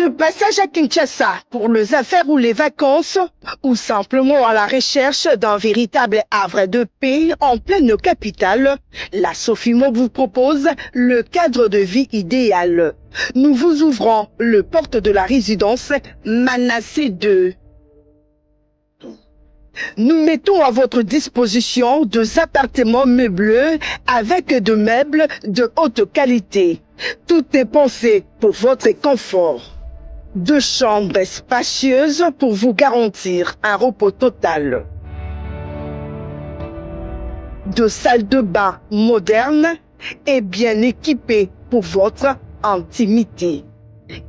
De passage à Kinshasa pour les affaires ou les vacances, ou simplement à la recherche d'un véritable havre de paix en pleine capitale, la Sofimo vous propose le cadre de vie idéal. Nous vous ouvrons le porte de la résidence Manassé 2. Nous mettons à votre disposition 2 appartements meublés avec de meubles de haute qualité. Tout est pensé pour votre confort. 2 chambres spacieuses pour vous garantir un repos total. 2 salles de bain modernes et bien équipées pour votre intimité.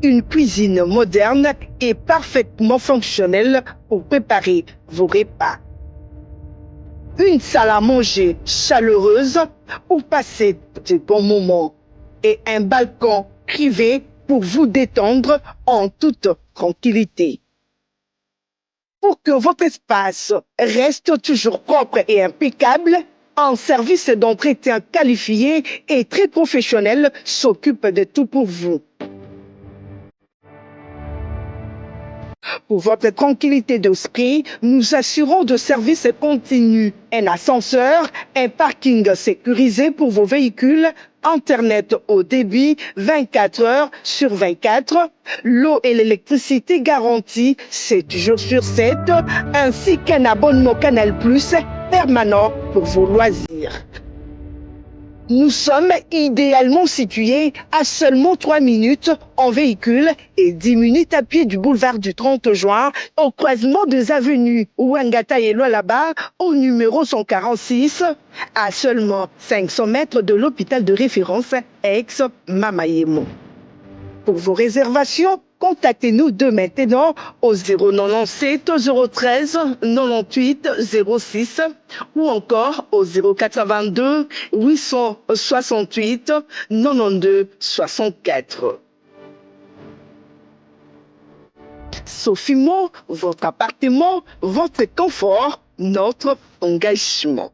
Une cuisine moderne et parfaitement fonctionnelle pour préparer vos repas. Une salle à manger chaleureuse pour passer de bons moments. Et un balcon privé pour vous détendre en toute tranquillité. Pour que votre espace reste toujours propre et impeccable, un service d'entretien qualifié et très professionnel s'occupe de tout pour vous. Pour votre tranquillité d'esprit, nous assurons de services continus, un ascenseur, un parking sécurisé pour vos véhicules, Internet au débit 24 heures sur 24, l'eau et l'électricité garanties 7 jours sur 7, ainsi qu'un abonnement Canal+ permanent pour vos loisirs. Nous sommes idéalement situés à seulement 3 minutes en véhicule et 10 minutes à pied du boulevard du 30 juin, au croisement des avenues Ouangata et Lualaba, au numéro 146, à seulement 500 mètres de l'hôpital de référence ex-Mamayemo. Pour vos réservations, contactez-nous dès maintenant au 097 013 98 06 ou encore au 0422 868 92 64. Sofimo, votre appartement, votre confort, notre engagement.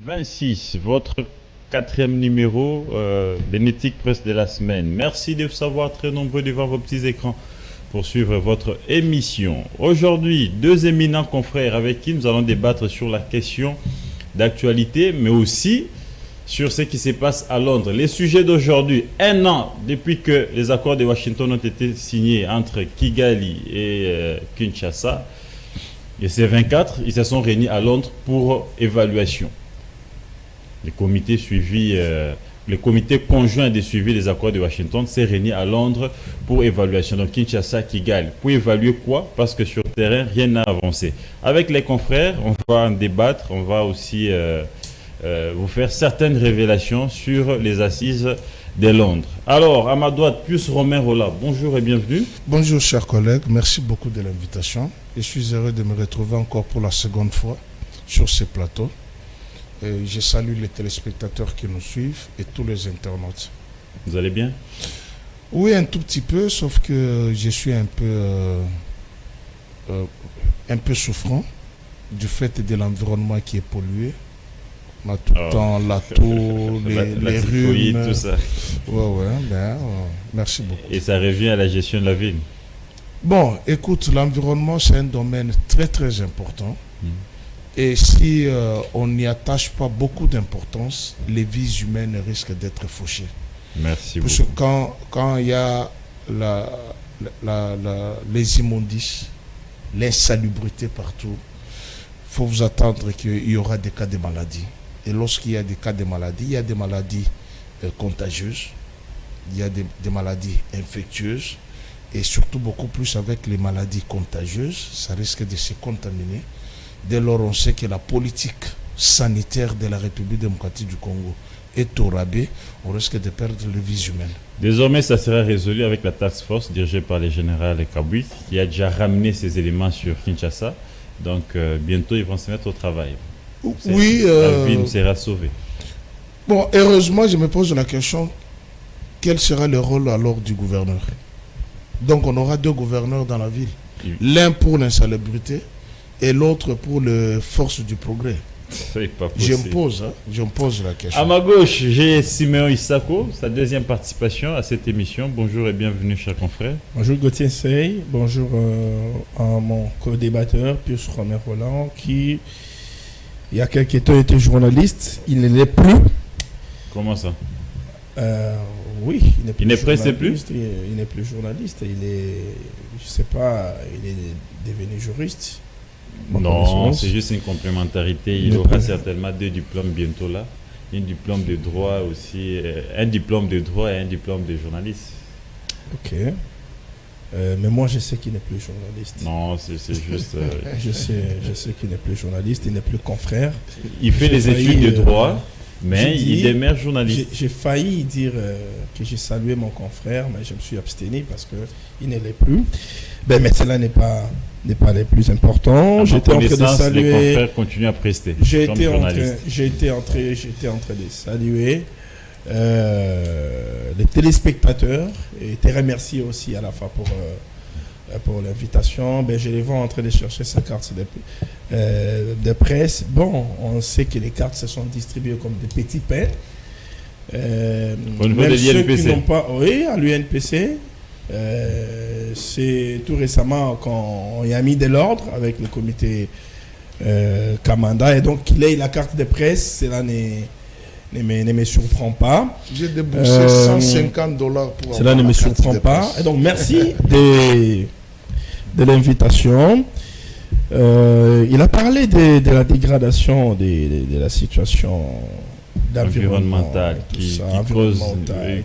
« 26, votre 4e numéro Bénétique Presse de la semaine. Merci de savoir très nombreux devant vos petits écrans pour suivre votre émission. Aujourd'hui, 2 éminents confrères avec qui nous allons débattre sur la question d'actualité, mais aussi sur ce qui se passe à Londres. Les sujets d'aujourd'hui, 1 an depuis que les accords de Washington ont été signés entre Kigali et Kinshasa. Et ces 24, ils se sont réunis à Londres pour évaluation. Le comité conjoint de suivi des accords de Washington s'est réuni à Londres pour évaluation. Donc Kinshasa, Kigali. Pour évaluer quoi? Parce que sur le terrain, rien n'a avancé. Avec les confrères, on va en débattre. On va aussi vous faire certaines révélations sur les assises de Londres. Alors, à ma droite, plus Romain Rolla. Bonjour et bienvenue. Bonjour, chers collègues. Merci beaucoup de l'invitation. Je suis heureux de me retrouver encore pour la seconde fois sur ce plateau. Je salue les téléspectateurs qui nous suivent et tous les internautes. Vous allez bien? Oui, un tout petit peu, sauf que je suis un peu souffrant du fait de l'environnement qui est pollué. On a tout le temps la toux, les rhumes. Tout ça. Merci beaucoup. Et ça revient à la gestion de la ville. Bon, écoute, l'environnement, c'est un domaine très, très important. Et si on n'y attache pas beaucoup d'importance, les vies humaines risquent d'être fauchées. Merci beaucoup. Parce que quand il y a les immondices, l'insalubrité partout, il faut vous attendre qu'il y aura des cas de maladies. Et lorsqu'il y a des cas de maladies, il y a des maladies contagieuses, il y a des maladies infectieuses, et surtout beaucoup plus avec les maladies contagieuses, ça risque de se contaminer. Dès lors, on sait que la politique sanitaire de la République démocratique du Congo est au rabais, on risque de perdre les vies humaines. Désormais, ça sera résolu avec la task force dirigée par le général Kabui, qui a déjà ramené ces éléments sur Kinshasa. Donc, bientôt, ils vont se mettre au travail. Oui. La ville sera sauvée. Bon, heureusement, je me pose la question, quel sera le rôle alors du gouverneur? Donc on aura 2 gouverneurs dans la ville. Oui. L'un pour l'insalubrité et l'autre pour les forces du progrès. C'est pas possible. J'impose la question. À ma gauche, j'ai Siméon Isako, sa deuxième participation à cette émission. Bonjour et bienvenue, cher confrère. Bonjour Gauthier Sey, bonjour à mon co-débatteur Pius Romer Roland qui, il y a quelques temps, était journaliste. Il ne l'est plus. Comment ça? Oui, il n'est presque plus. Il n'est plus journaliste. Il est, je sais pas, il est devenu juriste. Non, c'est juste une complémentarité. Il aura certainement 2 diplômes bientôt là. Un diplôme de droit aussi, un diplôme de droit et un diplôme de journaliste. Ok. Mais moi, je sais qu'il n'est plus journaliste. Non, c'est juste... Je sais qu'il n'est plus journaliste, il n'est plus confrère. Il fait des études de droit, mais il demeure journaliste. J'ai failli dire que j'ai salué mon confrère, mais je me suis abstenu parce qu'il ne l'est plus. Mais cela n'est pas les plus importants. J'étais en train de saluer. Les confrères continuent à prester. J'étais en train de saluer les téléspectateurs et te remercier aussi à la fois pour l'invitation. Je les vois en train de chercher sa carte de presse. Bon, on sait que les cartes se sont distribuées comme des petits pains. Au niveau de l'INPC. Oui, à l'UNPC. C'est tout récemment qu'on y a mis de l'ordre avec le comité Kamanda et donc qu'il ait la carte de presse, cela ne me surprend pas. J'ai déboursé $150 pour cela ne me surprend pas. Et donc merci de l'invitation. Il a parlé de la dégradation de la situation environnementale qui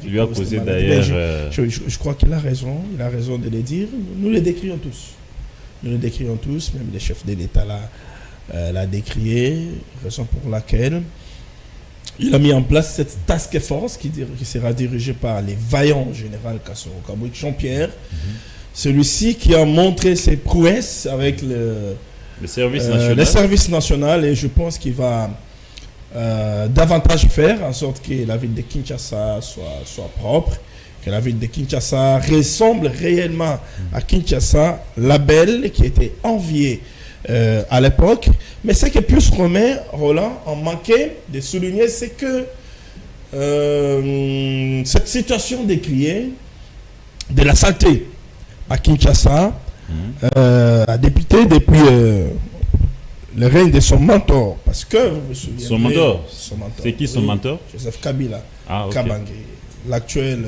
lui a causé d'ailleurs. Je crois qu'il a raison. Il a raison de le dire. Nous le décrions tous. Même les chefs de l'État l'a décrié. Raison pour laquelle il a mis en place cette task force qui sera dirigée par les vaillants général Kassoro Kabouik Jean-Pierre. Celui-ci qui a montré ses prouesses avec le service national et je pense qu'il va davantage faire en sorte que la ville de Kinshasa soit propre, que la ville de Kinshasa ressemble réellement à Kinshasa, la belle qui était enviée à l'époque. Mais ce que plus Roland en manquait de souligner, c'est que cette situation décriée de la saleté à Kinshasa a débuté depuis le règne de son mentor, parce que vous vous souvenez. Son mentor. C'est qui son mentor? Joseph Kabila. Ah, okay. Kabange, l'actuel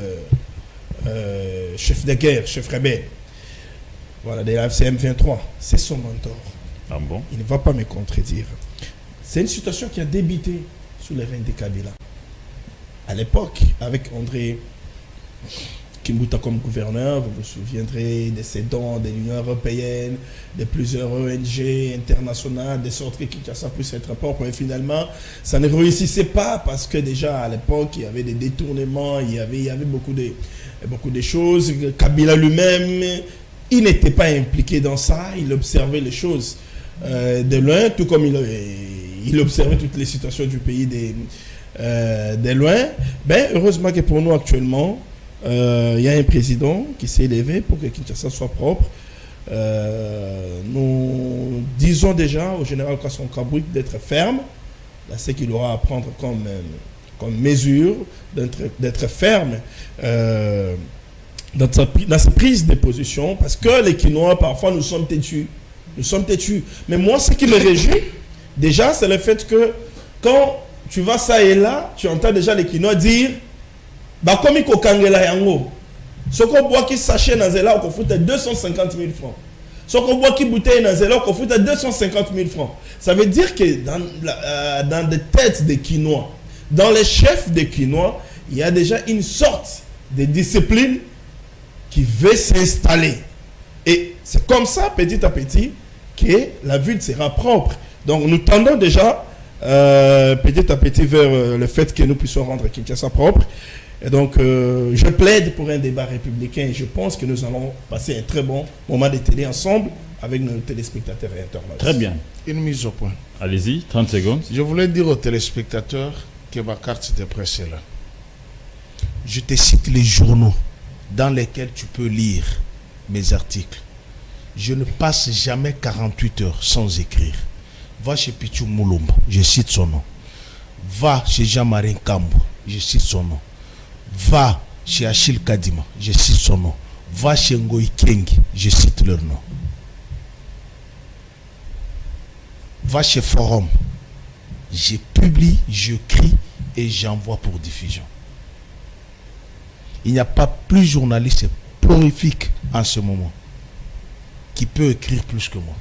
chef de guerre, chef rebelle. Voilà, de la FCM 23. C'est son mentor. Ah bon? Il ne va pas me contredire. C'est une situation qui a débuté sous le règne de Kabila. À l'époque, avec André Kimbuta comme gouverneur, vous vous souviendrez de ses dons de l'Union européenne, de plusieurs ONG internationales, de sorte que Kinshasa puisse être propre. Mais finalement, ça ne réussissait pas parce que déjà à l'époque, il y avait des détournements, il y avait beaucoup de choses. Kabila lui-même, il n'était pas impliqué dans ça, il observait les choses de loin, tout comme il observait toutes les situations du pays de loin. Heureusement que pour nous actuellement, il y a un président qui s'est élevé pour que Kinshasa soit propre. Nous disons déjà au général Kasson Kabouik d'être ferme. C'est qu'il aura à prendre comme mesure d'être ferme dans sa prise de position. Parce que les Kinois, parfois, nous sommes têtus. Mais moi, ce qui me réjouit, déjà, c'est le fait que quand tu vas ça et là, tu entends déjà les Kinois dire comme il kangela yango. Ce qu'on boit qui sachet dans zela, on fout à 250 000 francs. Ce qu'on boit qui bouteille dans zela, on fout à 250 000 francs. Ça veut dire que dans des têtes des Kinois, dans les chefs des Kinois, il y a déjà une sorte de discipline qui veut s'installer. Et c'est comme ça, petit à petit, que la ville sera propre. Donc nous tendons déjà petit à petit vers le fait que nous puissions rendre Kinshasa propre. Et donc, je plaide pour un débat républicain et je pense que nous allons passer un très bon moment de télé ensemble avec nos téléspectateurs et internautes. Très bien. Une mise au point. Allez-y, 30 secondes. Je voulais dire aux téléspectateurs que ma carte de presse est là. Je te cite les journaux dans lesquels tu peux lire mes articles. Je ne passe jamais 48 heures sans écrire. Va chez Pichou Moulumba, je cite son nom. Va chez Jean-Marie Kambo, je cite son nom. Va chez Achille Kadima, je cite son nom. Va chez Ngoï Kengi, je cite leur nom. Va chez Forum, je publie, je crie et j'envoie pour diffusion. Il n'y a pas plus journaliste prolifique en ce moment qui peut écrire plus que moi.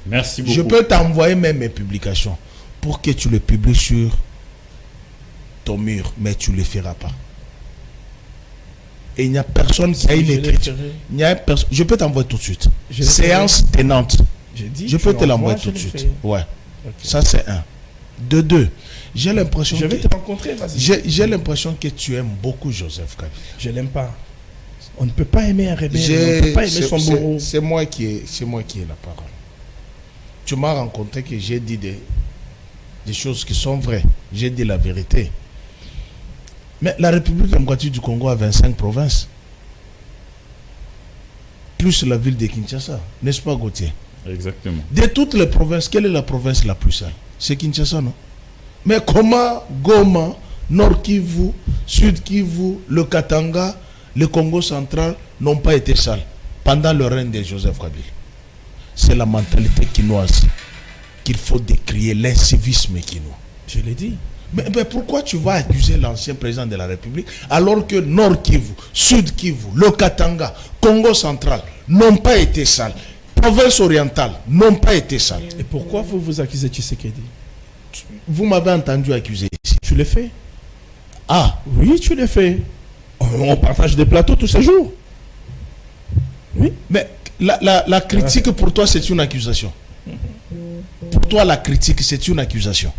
Merci beaucoup. Je peux t'envoyer même mes publications pour que tu les publies sur ton mur, mais tu ne le feras pas. Et il n'y a personne qui a une écriture. Il n'y a personne. Je peux t'envoyer tout de suite. Séance tenante. Je peux te l'envoyer tout de suite. Ouais. Okay. Ça, c'est un. De deux, j'ai l'impression. Je vais te rencontrer, vas-y. J'ai l'impression que tu aimes beaucoup Joseph Kabila. Je l'aime pas. On ne peut pas aimer un rebelle. On ne peut pas aimer son bourreau. C'est moi qui ai la parole. Tu m'as rencontré que j'ai dit des choses qui sont vraies. J'ai dit la vérité. Mais la République démocratique du Congo a 25 provinces. Plus la ville de Kinshasa. N'est-ce pas, Gauthier? Exactement. De toutes les provinces, quelle est la province la plus sale? C'est Kinshasa, non? Mais comment Goma, Nord Kivu, Sud Kivu, le Katanga, le Congo central n'ont pas été sales pendant le règne de Joseph Kabila? C'est la mentalité quinoise qu'il faut décrier, l'incivisme quinois. Je l'ai dit. Mais pourquoi tu vas accuser l'ancien président de la République alors que Nord Kivu, Sud Kivu, le Katanga, Congo central n'ont pas été sales? Province orientale n'ont pas été sales. Et pourquoi vous accusez Tshisekedi? Vous m'avez entendu accuser ici. Tu le fais? Ah. Oui, tu le fais. On partage des plateaux tous ces jours. Oui. Mais la critique pour toi, c'est une accusation. Pour toi, la critique, c'est une accusation.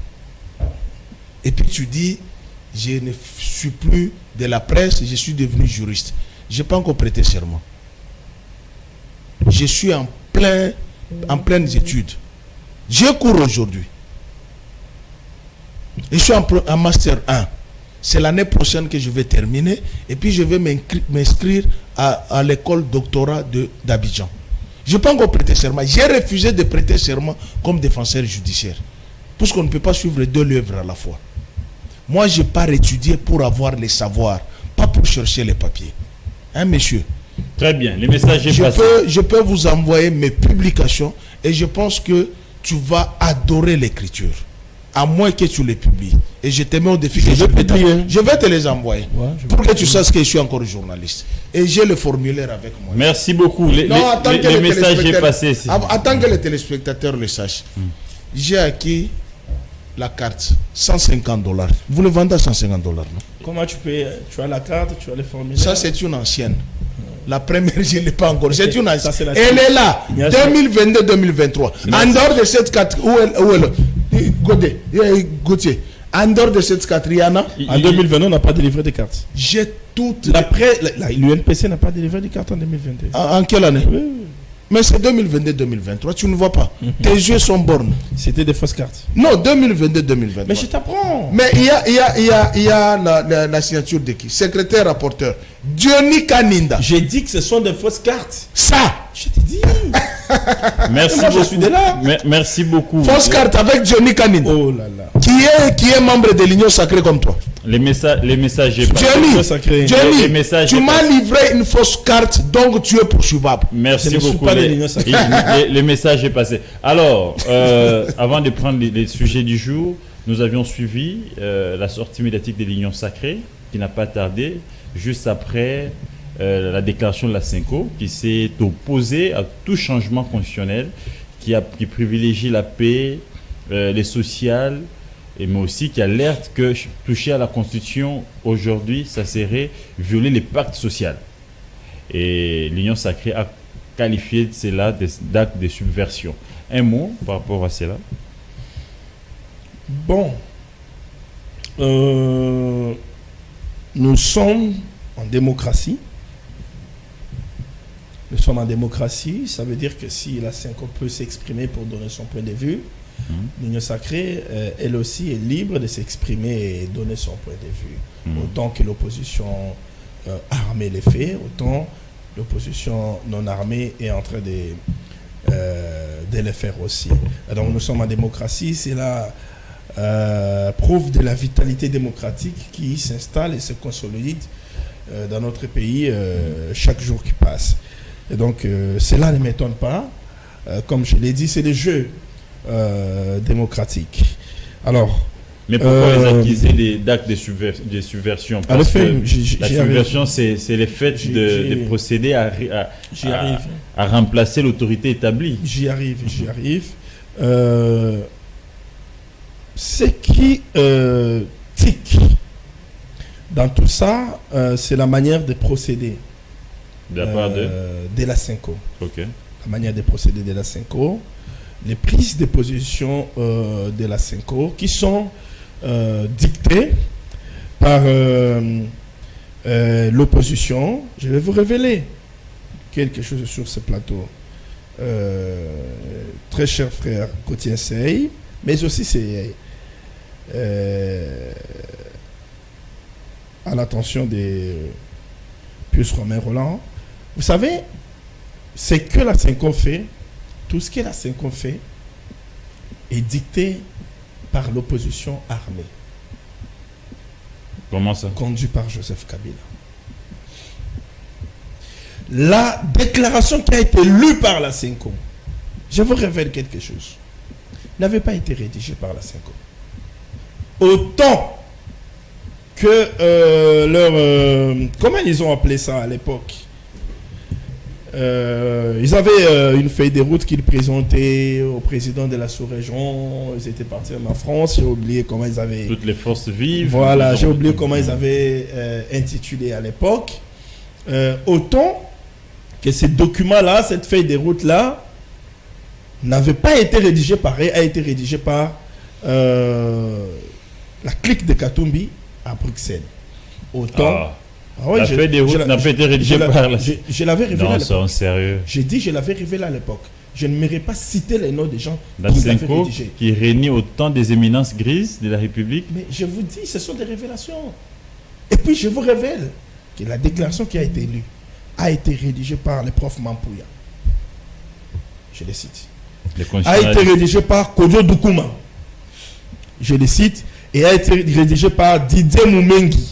Et puis tu dis, je ne suis plus de la presse, je suis devenu juriste. Je n'ai pas encore prêté serment. Je suis en pleines études. Je cours aujourd'hui. Je suis en master 1. C'est l'année prochaine que je vais terminer. Et puis je vais m'inscrire à l'école doctorat d'Abidjan. Je n'ai pas encore prêté serment. J'ai refusé de prêter serment comme défenseur judiciaire. Parce qu'on ne peut pas suivre deux œuvres à la fois. Moi, je pars étudier pour avoir les savoirs, pas pour chercher les papiers. Hein, monsieur? Très bien, les messages est passé. Je peux vous envoyer mes publications et je pense que tu vas adorer l'écriture. À moins que tu les publies. Et je te mets au défi que je vais te les envoyer. Ouais, pour que tu saches que je suis encore journaliste. Et j'ai le formulaire avec moi. Merci beaucoup. Les messages est passé. Attends que les téléspectateurs le sachent. J'ai acquis la carte, $150. Vous le vendez à $150, non? Comment tu peux? Tu as la carte, tu as le formulaire. Ça, c'est une ancienne. La première, je ne l'ai pas encore. C'est une ancienne. Elle est là. 2022-2023. En dehors de cette carte, où est Gauthier? En dehors de cette carte, il y en a. En 2022, on n'a pas délivré de cartes. J'ai toutes. L'UNPC n'a pas délivré de cartes en 2022. En quelle année? Oui. Mais c'est 2022-2023, tu ne vois pas. Tes yeux sont bornes. C'était des fausses cartes. Non, 2022-2023. Mais je t'apprends. Mais il y a la signature de qui? Secrétaire rapporteur. Diony Kaninda. J'ai dit que ce sont des fausses cartes. Ça. Je t'ai dit. Merci moi, beaucoup. Je suis de là. Merci beaucoup. Fausse carte avec Diony Kaninda. Oh là là. Qui est membre de l'Union sacrée comme toi. Les messages est passé. Diony, tu m'as livré une fausse carte, donc tu es poursuivable. Merci beaucoup. Les messages est passé. Alors, avant de prendre les sujets du jour, nous avions suivi la sortie médiatique de l'Union sacrée, qui n'a pas tardé, juste après la déclaration de la CENCO, qui s'est opposée à tout changement constitutionnel, qui privilégie la paix, les sociales, mais aussi qui alerte que toucher à la Constitution aujourd'hui, ça serait violer les pactes sociaux. Et l'Union sacrée a qualifié cela d'acte de subversion. Un mot par rapport à cela? Bon. Nous sommes en démocratie. Nous sommes en démocratie. Ça veut dire que si la CENCO peut s'exprimer pour donner son point de vue, l'Union sacrée, elle aussi est libre de s'exprimer et donner son point de vue. Autant que l'opposition armée les fait, autant l'opposition non armée est en train de le faire aussi. Et donc nous sommes en démocratie, c'est la preuve de la vitalité démocratique qui s'installe et se consolide dans notre pays chaque jour qui passe. Et donc cela ne m'étonne pas. Comme je l'ai dit, c'est des jeux démocratiques. Alors, mais pourquoi les accuser d'actes de subversion? Parce que la subversion, c'est le fait de procéder à remplacer l'autorité établie. J'y arrive. Ce qui tique dans tout ça, c'est la manière de procéder de la part de la Cinco. Ok. La manière de procéder de la Cinco, les prises de position de la Cinco qui sont dictées par l'opposition. Je vais vous révéler quelque chose sur ce plateau. Très cher frère Gauthier Sey, mais aussi c'est à l'attention des Pius Romain Roland. Vous savez, c'est que la Cinco fait, tout ce que la Cinco fait est dicté par l'opposition armée. Comment ça? Conduit par Joseph Kabila. La déclaration qui a été lue par la Cinco, je vous révèle quelque chose, n'avait pas été rédigée par la Cinco. Autant que comment ils ont appelé ça à l'époque? Ils avaient une feuille de route qu'ils présentaient au président de la sous-région. Ils étaient partis en France. J'ai oublié comment ils avaient... Toutes les forces vives. Voilà, j'ai oublié comment ils avaient intitulé à l'époque. Autant que ces documents-là, cette feuille de route-là, n'avait pas été rédigée par eux, a été rédigée par la clique de Katumbi à Bruxelles. Autant... Ah ouais, la feuille de route n'a pas été rédigée par la... Je l'avais révélé à l'époque. Non, c'est sérieux. J'ai dit, je l'avais révélé à l'époque. Je ne m'aurais pas cité les noms des gens la qui l'avaient Cinco, rédigé. qui réunit autant des éminences grises de la République. Mais je vous dis, ce sont des révélations. Et puis, je vous révèle que la déclaration qui a été lue a été rédigée par le prof Mampouya. Je le cite. A été rédigée par Kodjo Doukouma. Je le cite. Et a été rédigée par Didier Moumengi.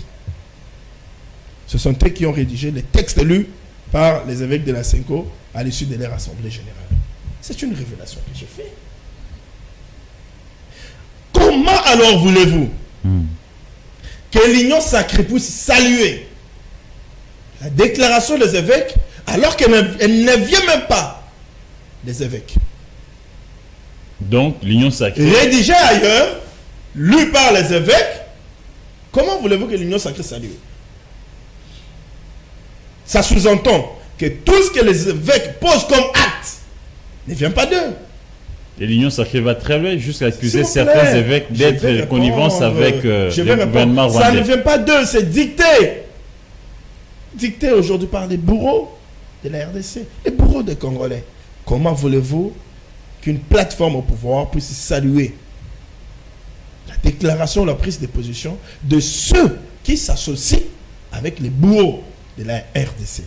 Ce sont eux qui ont rédigé les textes lus par les évêques de la Cinco à l'issue de leur assemblée générale. C'est une révélation que j'ai faite. Comment alors voulez-vous que l'Union sacrée puisse saluer la déclaration des évêques alors qu'elle ne vient même pas des évêques? Donc, l'Union sacrée... Rédigée ailleurs, lue par les évêques, comment voulez-vous que l'Union sacrée salue? Ça sous-entend que tout ce que les évêques posent comme acte ne vient pas d'eux. Et l'Union sacrée va très loin jusqu'à accuser certains évêques d'être connivence avec le gouvernement rwandais. Ça ne vient pas d'eux, c'est dicté. Dicté aujourd'hui par les bourreaux de la RDC, les bourreaux des Congolais. Comment voulez-vous qu'une plateforme au pouvoir puisse saluer la déclaration, la prise de position de ceux qui s'associent avec les bourreaux de la RDC?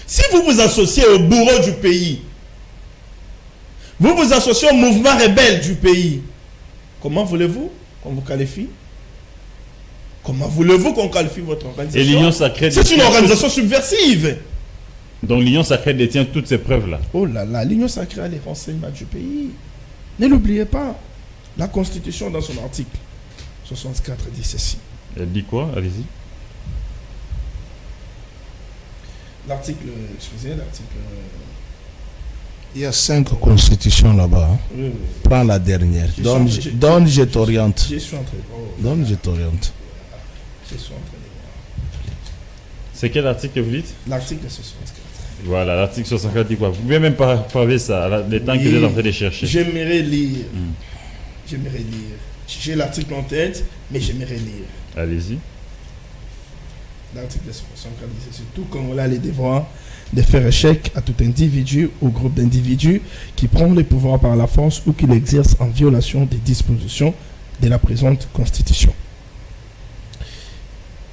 Si vous vous associez aux bourreaux du pays, vous vous associez au mouvement rebelle du pays, comment voulez-vous qu'on vous qualifie? Comment voulez-vous qu'on qualifie votre organisation? Et l'Union sacrée... C'est une organisation subversive. Donc l'Union sacrée détient toutes ces preuves-là. Oh là là, l'Union sacrée a les renseignements du pays. Ne l'oubliez pas. La Constitution, dans son article 64, dit ceci. Elle dit quoi? Allez-y. L'article, excusez, l'article... Il y a 5 constitutions là-bas. Hein. Oui. Prends la dernière. Donne, je t'oriente. Je suis en train de... Donne, je t'oriente. Je suis en train de voir. C'est quel article que vous dites? L'article 64. Voilà, l'article 64 dit quoi? Vous pouvez même pas parler ça, le temps que vous êtes en train de chercher. J'aimerais lire. J'aimerais lire. J'ai l'article en tête, mais j'aimerais lire. Allez-y. L'article 64 dit ceci. Tout Congolais a le devoir de faire échec à tout individu ou groupe d'individus qui prend le pouvoir par la force ou qui l'exerce en violation des dispositions de la présente Constitution.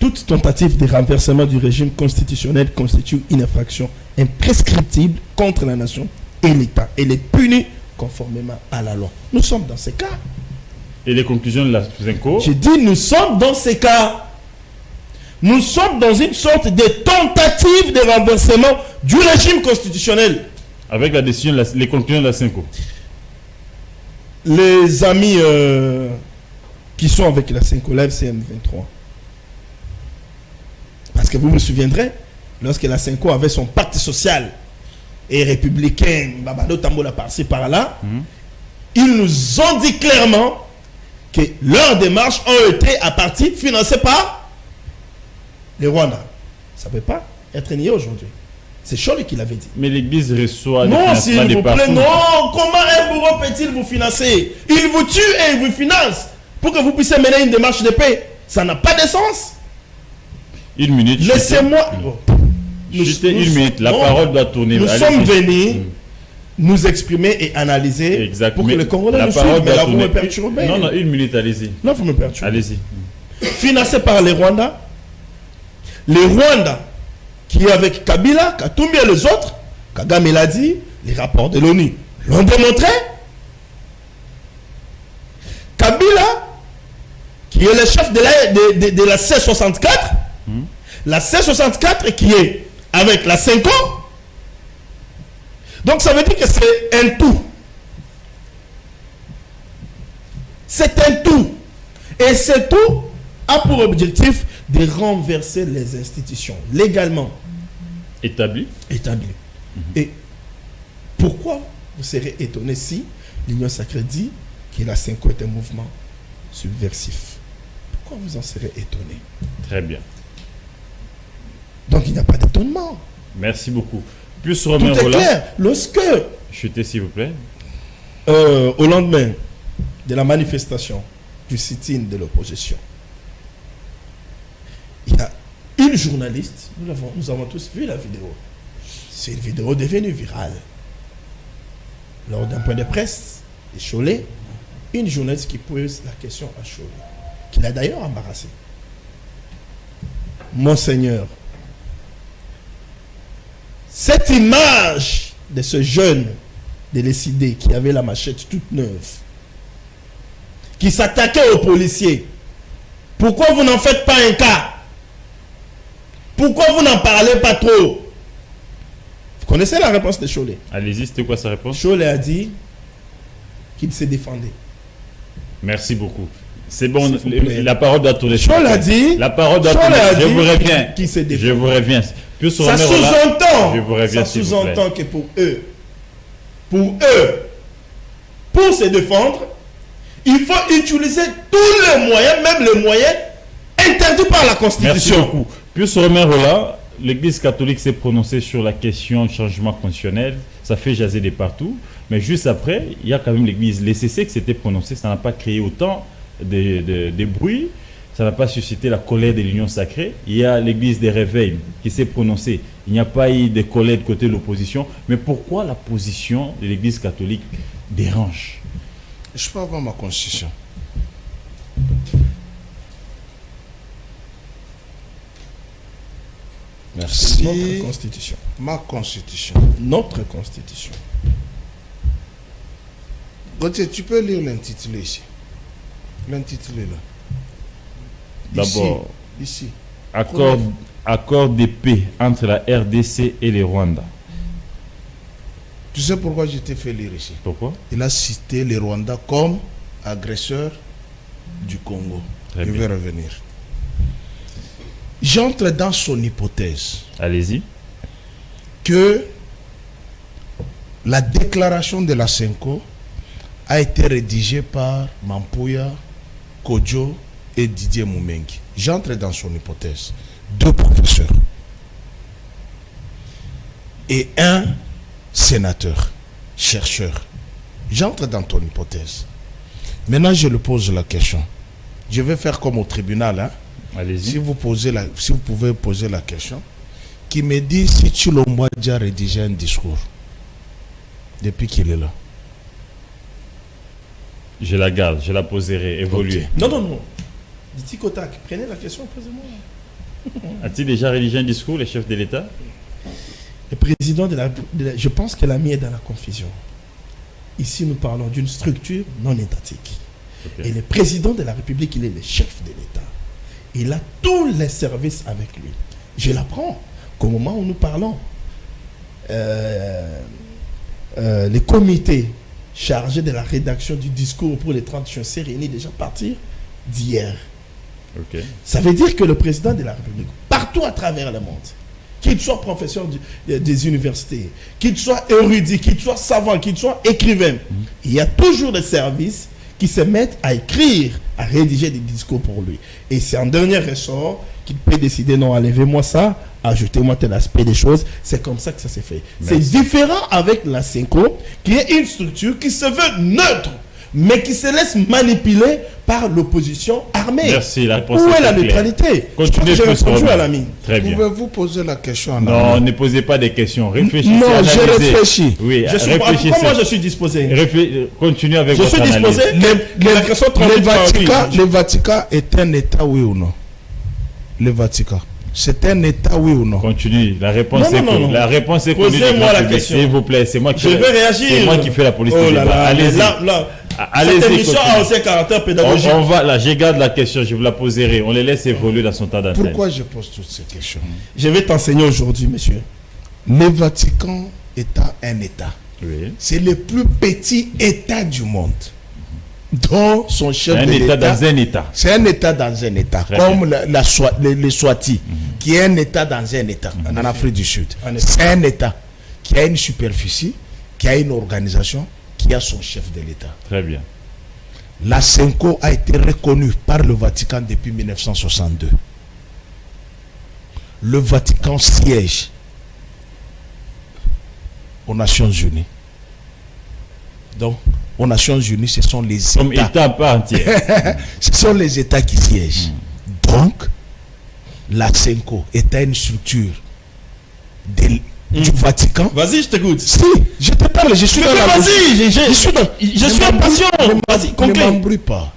toute tentative de renversement du régime constitutionnel constitue une infraction imprescriptible contre la nation et l'État. Elle est punie conformément à la loi. Nous sommes dans ces cas. Et les conclusions de la FUSENCO? J'ai dit, nous sommes dans ces cas. Nous sommes dans une sorte de tentative de renversement du régime constitutionnel. Avec la décision, les conclusions de la FUSENCO. Les amis qui sont avec la FUSENCO, la FCM23. Parce que vous vous souviendrez, lorsque la FUSENCO avait son pacte social et républicain, Babado Tambola par-ci par-là, ils nous ont dit clairement que leurs démarches ont été à partie financées par les Rwandais. Ça ne peut pas être nié aujourd'hui. C'est Chole qui l'avait dit. Mais l'Église reçoit Non, financements s'il de vous plaît, partout. non. Comment un bourreau peut-il vous financer? Il vous tue et il vous finance pour que vous puissiez mener une démarche de paix. Ça n'a pas de sens. Une minute. Laissez-moi... Juste une minute. La parole doit tourner. Nous Allez-y. sommes venus nous exprimer et analyser Exact. pour que Mais les Congolais la nous parole suivent. Mais doit là, vous tourner. me perturbez. Non, une minute, allez-y. Là, vous me perturbez. Allez-y. Financé par les Rwandais. Les Rwandais qui est avec Kabila, Katumbi et les autres, Kagame l'a dit, les rapports de l'ONU l'ont démontré. Kabila, qui est le chef de la C64, la C64 qui est avec la FUSENCO. Donc ça veut dire que c'est un tout. C'est un tout. Et ce tout a pour objectif de renverser les institutions légalement Établi. établies. Et pourquoi vous serez étonné si l'Union sacrée dit que la FUSENCO est un mouvement subversif? Pourquoi vous en serez étonné? Très bien. Donc il n'y a pas d'étonnement. Merci beaucoup. Plus Tout Romain est Roland. clair. Lorsque, Chutez, s'il vous plaît. au lendemain de la manifestation du sit-in de l'opposition, il y a une journaliste, nous avons tous vu la vidéo. C'est une vidéo devenue virale. Lors d'un point de presse de Cholet, une journaliste qui pose la question à Cholet, qui l'a d'ailleurs embarrassé. Monseigneur, cette image de ce jeune de l'ECD qui avait la machette toute neuve, qui s'attaquait aux policiers, pourquoi vous n'en faites pas un cas? Pourquoi vous n'en parlez pas trop? Vous connaissez la réponse de Cholet? Allez-y, c'était quoi sa réponse? Cholet a dit qu'il se défendait. Merci beaucoup. C'est bon, S'il vous plaît. la parole doit tourner. Cholet a dit... La parole doit Cholet tourner. a Je dit vous reviens. qu'il se défend. Je vous reviens. Plus Ça Romain Roland, sous-entend, je vous reviens, s'il vous plaît. que pour eux, pour se défendre, il faut utiliser tous les moyens, même les moyens interdits par la Merci Constitution. beaucoup. Plus Romain Roland, l'Église catholique s'est prononcée sur la question du changement constitutionnel. Ça fait jaser de partout. Mais juste après, il y a quand même l'Église. Les CC qui s'était prononcée, ça n'a pas créé autant de bruit. Ça n'a pas suscité la colère de l'Union sacrée. Il y a l'Église des réveils qui s'est prononcée. Il n'y a pas eu de colère de côté de l'opposition. Mais pourquoi la position de l'Église catholique dérange? Je peux avoir ma constitution. Merci. Notre Constitution. Ma constitution. Notre Constitution. Gauthier, tu peux lire l'intitulé ici. L'intitulé là. D'abord, Ici. accord de paix entre la RDC et les Rwandais. Tu sais pourquoi je t'ai fait lire ici? Pourquoi? Il a cité les Rwandais comme agresseurs du Congo. Très Je bien. vais revenir. J'entre dans son hypothèse Allez-y. que la déclaration de la FUSENCO a été rédigée par Mampuya, Kodjo et Didier Moumengi. J'entre dans son hypothèse. 2 professeurs et un sénateur, chercheur. J'entre dans ton hypothèse. Maintenant, je lui pose la question. Je vais faire comme au tribunal. Hein? Allez-y. Si vous pouvez poser la question, qui me dit si Tshilombo a déjà rédigé un discours depuis qu'il est là. Je la garde, je la poserai, évoluer. Ok. Non. Diti Kotak, prenez la question, posez-moi. A-t-il déjà rédigé un discours, le chef de l'État? Le président je pense que l'ami est dans la confusion. Ici, nous parlons d'une structure non étatique. Okay. Et le président de la République, il est le chef de l'État. Il a tous les services avec lui. Je l'apprends qu'au moment où nous parlons, les comités chargés de la rédaction du discours pour les 30 juin s'est réunis déjà à partir d'hier. Okay. Ça veut dire que le président de la République, partout à travers le monde, qu'il soit professeur des universités, qu'il soit érudit, qu'il soit savant, qu'il soit écrivain, il y a toujours des services qui se mettent à écrire, à rédiger des discours pour lui. Et c'est en dernier ressort qu'il peut décider, non, enlevez-moi ça, ajoutez-moi tel aspect des choses. C'est comme ça que ça s'est fait. C'est différent avec la SENCO, qui est une structure qui se veut neutre, mais qui se laisse manipuler par l'opposition armée. Merci, la réponse Où est est la claire. neutralité? Continuez, J'ai répondu à l'ami. Très bien. Pouvez-vous poser la question en Non, anglais? ne posez pas des questions. Réfléchissez. Non, analysez. je réfléchis. Oui, Pourquoi moi je suis disposé? Continuez avec Je votre suis analyse. disposé. La question Le Vatican est un État, oui ou non? Le Vatican, c'est un État, oui ou non? Continue. La réponse Non, est non, connue. non. La réponse est connue. Posez-moi du la grand public. question. S'il vous plaît, c'est moi qui Je vais réagir. C'est moi qui fais la police. Oh du là débat. là, Allez-y. Cette Allez-y. émission a aussi un caractère pédagogique. On va là, je garde la question, je vous la poserai. On les laisse évoluer dans son temps d'antenne. Pourquoi je pose toutes ces questions? Je vais t'enseigner aujourd'hui, monsieur. Le Vatican est un État. Oui. C'est le plus petit État du monde. Dont son chef Un de État l'État. dans un État. C'est un État dans un État. Très Comme les Swati, qui est un État dans un État, en Afrique du Sud. C'est un État qui a une superficie, qui a une organisation, qui a son chef de l'État. Très bien. La SENCO a été reconnue par le Vatican depuis 1962. Le Vatican siège aux Nations Unies. Donc, aux Nations Unies, ce sont les Comme États. État à part entière. Ce sont les États qui siègent. Donc, la SENCO est une structure du Vatican. Vas-y, je t'écoute. Si, je te parle, je suis dans la logique. Vas-y, Je suis dans... je suis impatient. Vas-y, Ne conclue. m'embrouille pas.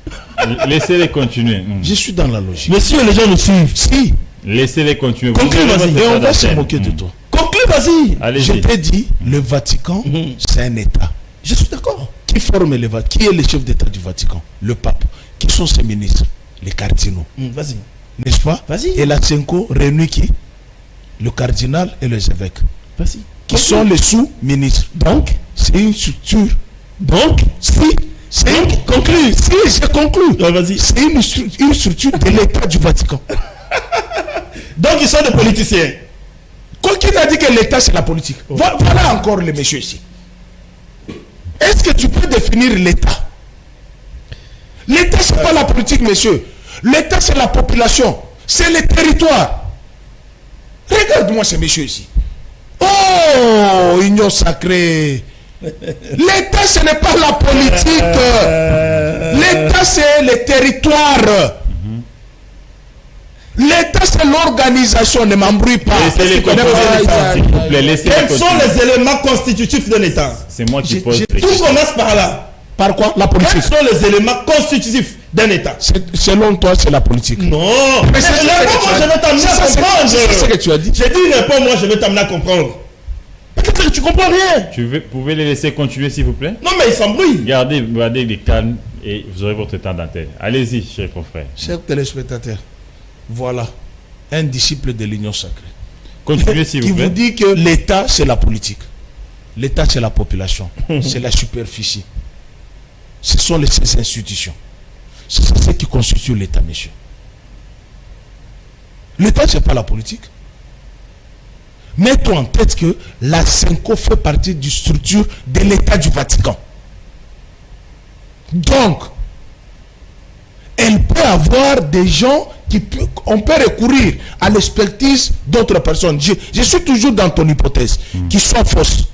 Laissez-les continuer. Je suis dans la logique. Monsieur, les gens nous suivent. Si, Laissez-les continuer. Conclue, Vous avez vas-y. votre et on temps va se d'antenne. moquer de toi. Conclue, vas-y. Je Allez-y. t'ai dit, le Vatican, c'est un État. Je suis d'accord. Qui forme le Vatican? Qui est le chef d'État du Vatican? Le pape. Qui sont ses ministres? Les cardinaux. Vas-y. N'est-ce pas? Vas-y. Et la SENCO réunit qui? Le cardinal et les évêques. Vas-y. Qui sont les sous-ministres. Donc, c'est une structure. Donc, conclue. Si, je conclue. Vas-y. C'est une structure de l'État du Vatican. Donc, ils sont des politiciens. Qui a dit que l'État c'est la politique? Voilà encore les messieurs ici. Est-ce que tu peux définir l'État? L'État c'est pas la politique, monsieur. L'État c'est la population. C'est le territoire. Regarde-moi ces messieurs ici. Oh, union sacrée. L'État ce n'est pas la politique. L'État c'est le territoire. L'État c'est l'organisation, ne m'embrouille pas. Laissez-les composer l'État, s'il vous plaît. Laissez-les Quels sont continuer. les éléments constitutifs d'un État? C'est moi qui J'ai- pose j'ai les Tout questions. commence par là. Par quoi? La Quels politique. sont les éléments constitutifs d'un État? Selon toi, c'est la politique. Non. Mais c'est ça que Réponds-moi, tu as je vais t'amener dit. à C'est ça, comprendre. c'est ce que tu as dit. J'ai dit réponds-moi, je vais t'amener à comprendre. Peut-être que tu comprends rien. Pouvez les laisser continuer, s'il vous plaît? Non, mais ils s'embrouillent. Gardez les calmes et vous aurez votre temps d'antenne. Allez-y, cher confrère. Chers téléspectateurs, voilà un disciple de l'Union sacrée Continuez, s'il qui vous vous plaît. dit que l'État c'est la politique, l'État c'est la population, c'est la superficie, ce sont ces institutions, c'est ce qui constitue l'État, monsieur. L'État c'est pas la politique. Mets-toi en tête que la SENCO fait partie du structure de l'État du Vatican. Donc, elle peut avoir des gens on peut recourir à l'expertise d'autres personnes. Je suis toujours dans ton hypothèse, qui soit fausse.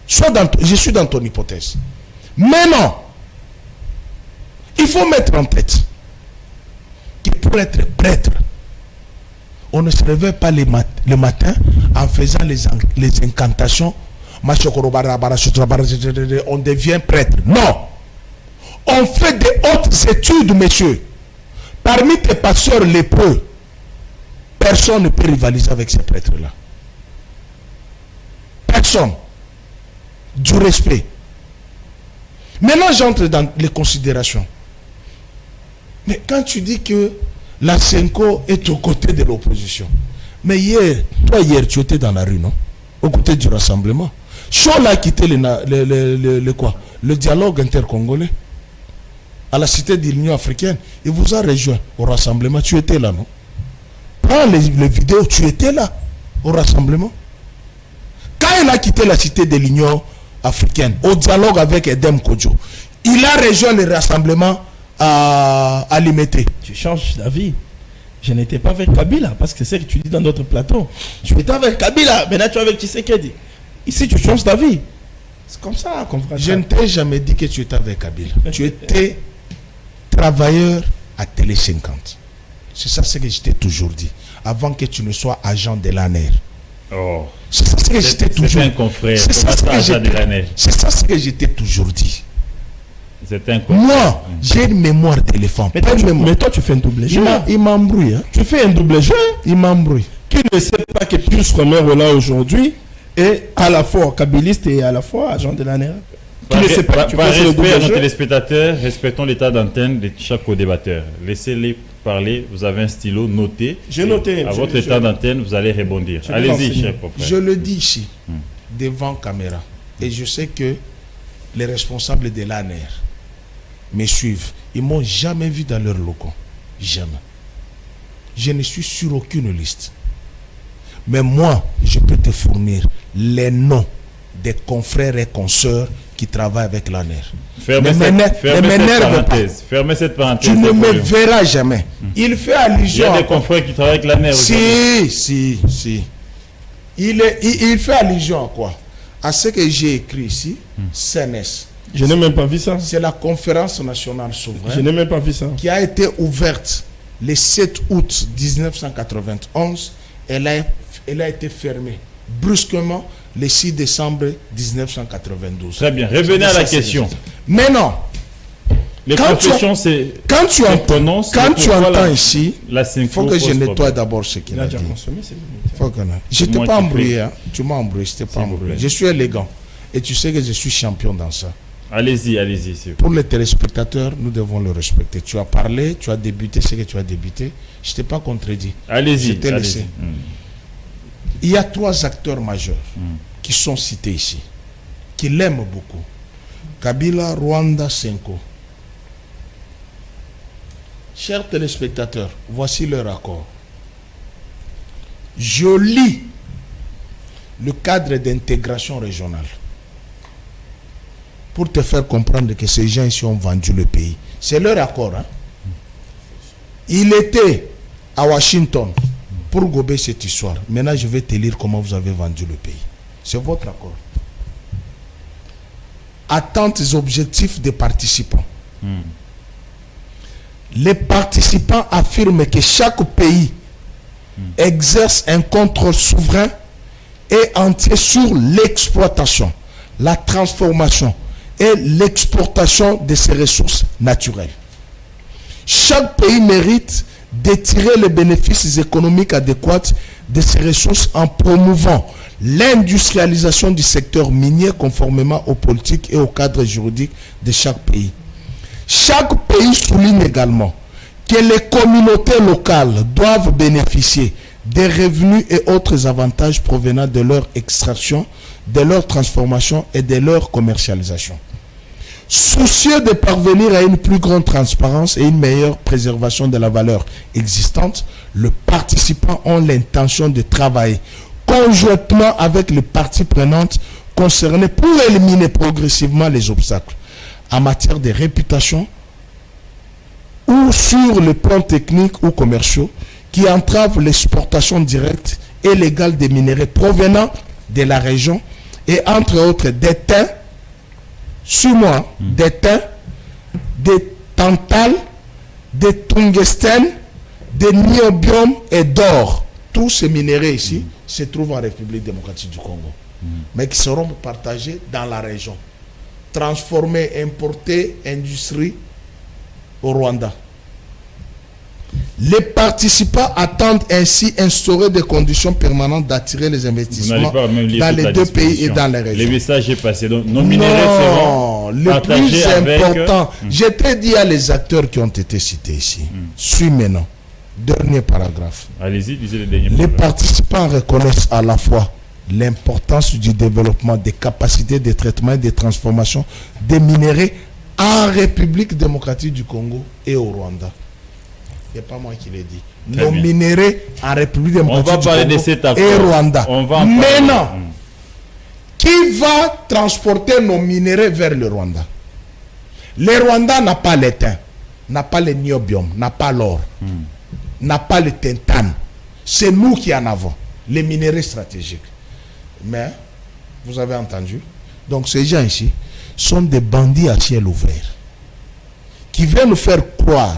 Je suis dans ton hypothèse. Mais non, il faut mettre en tête que pour être prêtre, on ne se réveille pas le matin en faisant les incantations. On devient prêtre. Non. On fait des hautes études, messieurs. Parmi tes pasteurs lépreux, Personne ne peut rivaliser avec ces prêtres-là. Personne. Du respect. Maintenant, j'entre dans les considérations. Mais quand tu dis que la Senko est aux côtés de l'opposition, mais hier, tu étais dans la rue, non? Aux côtés du rassemblement. Chola a quitté le dialogue intercongolais à la cité de l'Union africaine. Il vous a rejoint au rassemblement. Tu étais là, non? Prends les vidéos, tu étais là au rassemblement. Quand il a quitté la cité de l'Union africaine au dialogue avec Edem Kodjo, il a rejoint le rassemblement à Limité. Tu changes d'avis. Je n'étais pas avec Kabila, parce que c'est ce que tu dis dans notre plateau. Tu étais avec Kabila, maintenant tu es avec Tshisekedi. Ici, tu changes d'avis. C'est comme ça qu'on fera. Je ne t'ai jamais dit que tu étais avec Kabila. Tu étais travailleur à Télé 50. C'est ça ce que je t'ai toujours dit. Avant que tu ne sois agent de l'ANER. Oh. C'est ça ce que je t'ai toujours dit. C'est un confrère. C'est ça ce que je t'ai toujours dit. C'est un confrère. Moi, j'ai une mémoire d'éléphant. Mais toi, tu fais un double jeu. Il m'embrouille. Hein. Tu fais un double jeu. Il m'embrouille. Qui ne sait pas que Pius Romero là aujourd'hui est à la fois kabiliste et à la fois agent de l'ANER. Qui ne sait pas. Par respect à nos téléspectateurs, respectons l'état d'antenne de chaque co-débatteur. Laissez-les parler. Vous avez un stylo, notez. J'ai noté. À votre état d'antenne, vous allez rebondir. Allez-y, cher confrère. Je le dis ici, devant caméra. Et je sais que les responsables de l'ANER me suivent. Ils ne m'ont jamais vu dans leur locaux. Jamais. Je ne suis sur aucune liste. Mais moi, je peux te fournir les noms des confrères et consoeurs qui travaillent avec l'ANER. Fermez cette parenthèse. Tu ne me verras jamais. Il fait allusion. Il y a des confrères qui travaillent avec l'ANER. Si. Il fait allusion à quoi? À ce que j'ai écrit ici, CNS. Je n'ai même pas vu ça. C'est la conférence nationale souveraine. Je n'ai même pas vu ça. Qui a été ouverte le 7 août 1991. Elle a été fermée brusquement le 6 décembre 1992. Très bien. Revenez à la question. Mais non. Les professions, c'est... Quand tu entends ici, il faut que je nettoie d'abord ce qu'il a dit. Je ne t'ai pas embrouillé. Hein. Tu m'as embrouillé. Je t'ai pas embrouillé. Je suis élégant. Et tu sais que je suis champion dans ça. Allez-y. Pour les téléspectateurs, nous devons le respecter. Tu as parlé, tu as débuté ce que tu as débuté. Je ne t'ai pas contredit. Allez-y. Il y a 3 acteurs majeurs qui sont cités ici, qui l'aiment beaucoup. Kabila, Rwanda, Senko. Chers téléspectateurs, voici leur accord. Je lis le cadre d'intégration régionale pour te faire comprendre que ces gens ici ont vendu le pays. C'est leur accord. Hein? Il était à Washington pour gober cette histoire. Maintenant, je vais te lire comment vous avez vendu le pays. C'est votre accord. Attentes et objectifs des participants. Les participants affirment que chaque pays exerce un contrôle souverain et entier sur l'exploitation, la transformation et l'exportation de ses ressources naturelles. Chaque pays mérite de tirer les bénéfices économiques adéquats de ses ressources en promouvant l'industrialisation du secteur minier conformément aux politiques et au cadre juridique de chaque pays. Chaque pays souligne également que les communautés locales doivent bénéficier des revenus et autres avantages provenant de leur extraction, de leur transformation et de leur commercialisation. Soucieux de parvenir à une plus grande transparence et une meilleure préservation de la valeur existante, les participants ont l'intention de travailler conjointement avec les parties prenantes concernées pour éliminer progressivement les obstacles en matière de réputation ou sur le plan technique ou commerciaux qui entravent l'exportation directe et légale des minerais provenant de la région et entre autres d'étain, d'étain, des tantales, des tungstènes, des niobium et d'or. Tous ces minéraux ici se trouvent en République démocratique du Congo, mais qui seront partagés dans la région. Transformés, importés, industrie au Rwanda. Les participants attendent ainsi instaurer des conditions permanentes d'attirer les Vous investissements n'allez pas même lire dans toute les la deux pays et disposition. dans les régions. Le message est passé. Donc, nos minéraux Non, seront le partagés plus avec... important, je t'ai dit à les acteurs qui ont été cités ici. Suis maintenant. Dernier paragraphe. Allez-y, lisez le dernier Les paragraphe. participants reconnaissent à la fois l'importance du développement des capacités de traitement et de transformation des minéraux en République démocratique du Congo et au Rwanda. Ce n'est pas moi qui l'ai dit. Très Nos bien. minéraux en République On démocratique va du parler Congo de cet et accord. Rwanda. On va en parler. Maintenant, qui va transporter nos minéraux vers le Rwanda? Le Rwanda n'a pas l'étain, n'a pas le niobium, n'a pas l'or, n'a pas le tintane. C'est nous qui en avons, les minéraux stratégiques. Mais, vous avez entendu, donc ces gens ici sont des bandits à ciel ouvert qui veulent nous faire croire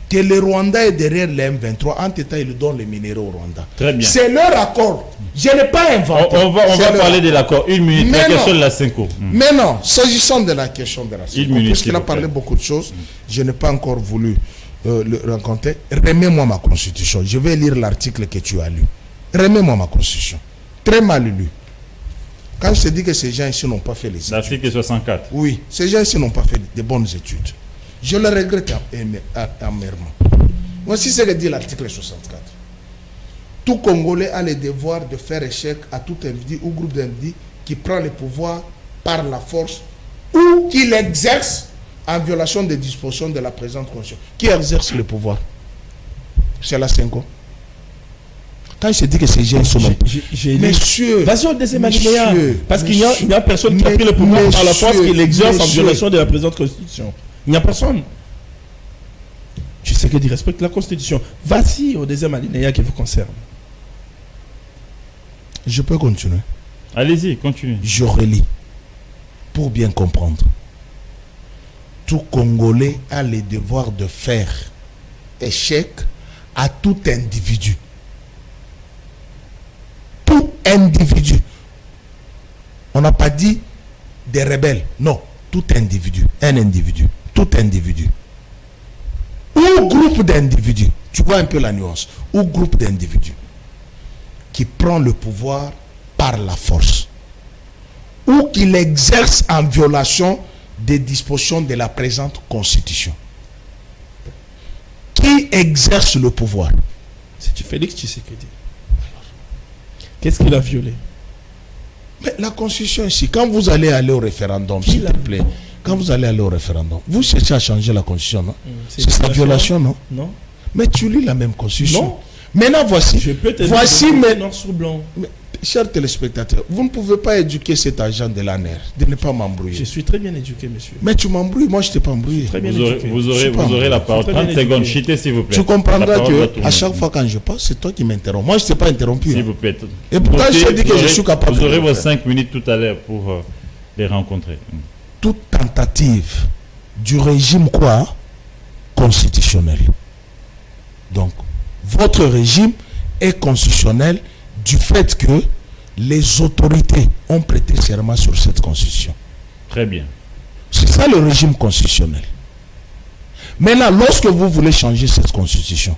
que le Rwanda est derrière les M23. En tout temps, ils donnent les minéraux au Rwanda. Très bien. C'est leur accord. Je n'ai pas inventé. On va C'est leur parler de l'accord. Une minute. Mais La non. question de la Cinco. Mais non, s'agissant de la question de la Une minute, puisqu'il s'il a vous parlé plaît. beaucoup de choses, je n'ai pas encore voulu le rencontrer. Remets-moi ma constitution. Je vais lire l'article que tu as lu. Remets-moi ma constitution. Très mal lu. Quand je te dis que ces gens ici n'ont pas fait les études. L'article 64. Oui, ces gens ici n'ont pas fait de bonnes études. Je le regrette amèrement. Voici ce que dit l'article 64. Tout Congolais a le devoir de faire échec à tout individu ou groupe d'individus qui prend le pouvoir par la force ou qui l'exerce en violation des dispositions de la présente Constitution. Qui exerce le pouvoir? C'est la Cinco. Quand je dis que ces gens sont... J'ai lu. Messieurs, Vas-y au deuxième alinéa. Monsieur, Parce qu'il n'y a, monsieur, il n'y a personne qui a pris le pouvoir par la force monsieur, qui l'exerce en monsieur. violation de la présente Constitution. Il n'y a personne. Tu sais que tu respectes la Constitution. Vas-y au deuxième alinéa qui vous concerne. je peux continuer. Allez-y, continuez. Je relis pour bien comprendre. Tout Congolais a le devoir de faire échec à tout individu. Tout individu. On n'a pas dit des rebelles. Non, tout individu. Un individu. Tout individu. Ou groupe d'individus. Tu vois un peu la nuance. Ou groupe d'individus qui prend le pouvoir par la force ou qui l'exerce en violation des dispositions de la présente Constitution. Qui exerce le pouvoir? C'est Félix Tshisekedi. Qu'est-ce qu'il a violé? Mais la Constitution ici, quand vous allez aller au référendum, s'il te plaît, quand vous allez aller au référendum, vous cherchez à changer la Constitution, non? C'est sa violation, non? Non. Mais tu lis la même Constitution. Non. Maintenant, voici. Je peux te Voici dire mes... noir sur blanc. Mais, chers téléspectateurs, vous ne pouvez pas éduquer cet agent de l'ANER, de ne pas m'embrouiller. Je suis très bien éduqué, monsieur. Mais tu m'embrouilles, moi je ne t'ai pas embrouillé. Très bien Vous aurez, éduqué. vous aurez la parole. Très bien 30 secondes. éduqué. Chitez, s'il vous plaît. Tu comprendras La parole va que tourner. à chaque fois quand je passe, c'est toi qui m'interromps. Moi, je ne t'ai pas interrompu. S'il hein. vous plaît. Et pourtant, Notez, je t'ai dit que vous je aurez- suis capable Vous de aurez le vos faire. 5 minutes tout à l'heure pour les rencontrer. Toute tentative du régime quoi? Constitutionnel. Donc, votre régime est constitutionnel du fait que les autorités ont prêté serment sur cette constitution. Très bien. C'est ça le régime constitutionnel. Maintenant, lorsque vous voulez changer cette constitution,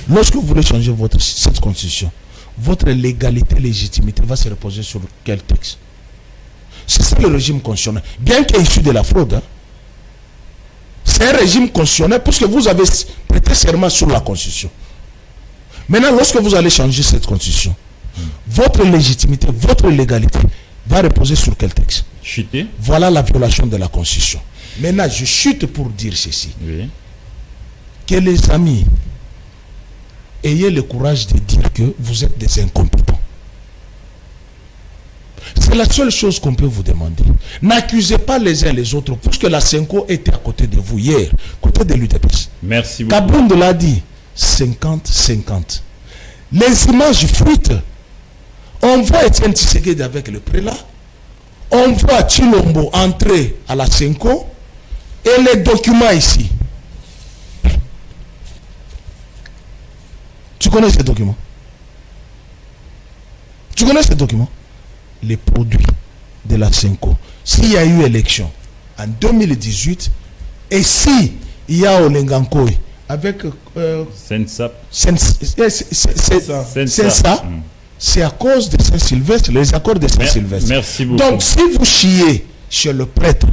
lorsque vous voulez changer cette constitution, votre légalité, légitimité va se reposer sur quel texte? C'est ça le régime constitutionnel. Bien qu'il est issu de la fraude, hein. C'est un régime constitutionnel puisque vous avez prêté serment sur la constitution. Maintenant, lorsque vous allez changer cette constitution, votre légitimité, votre légalité va reposer sur quel texte? Chitez. Voilà la violation de la constitution. Maintenant, je chute pour dire ceci. Oui. Que les amis, ayez le courage de dire que vous êtes des incompétents. C'est la seule chose qu'on peut vous demander. N'accusez pas les uns les autres, puisque la Cinco était à côté de vous hier, côté de l'UDPS. Merci beaucoup. Kabound l'a dit, 50-50. Les images fuitent. On voit Etienne Tshisekedi avec le prélat. On voit Chilombo entrer à la Cinco. Et les documents ici. Tu connais ces documents? Tu connais ces documents? Les produits de la Cinco. S'il y a eu élection en 2018 et si il y a Olengankoe, avec Sensap. c'est ça. C'est à cause de Saint-Sylvestre, les accords de Saint-Sylvestre. Merci beaucoup. Donc, si vous chiez chez le prêtre,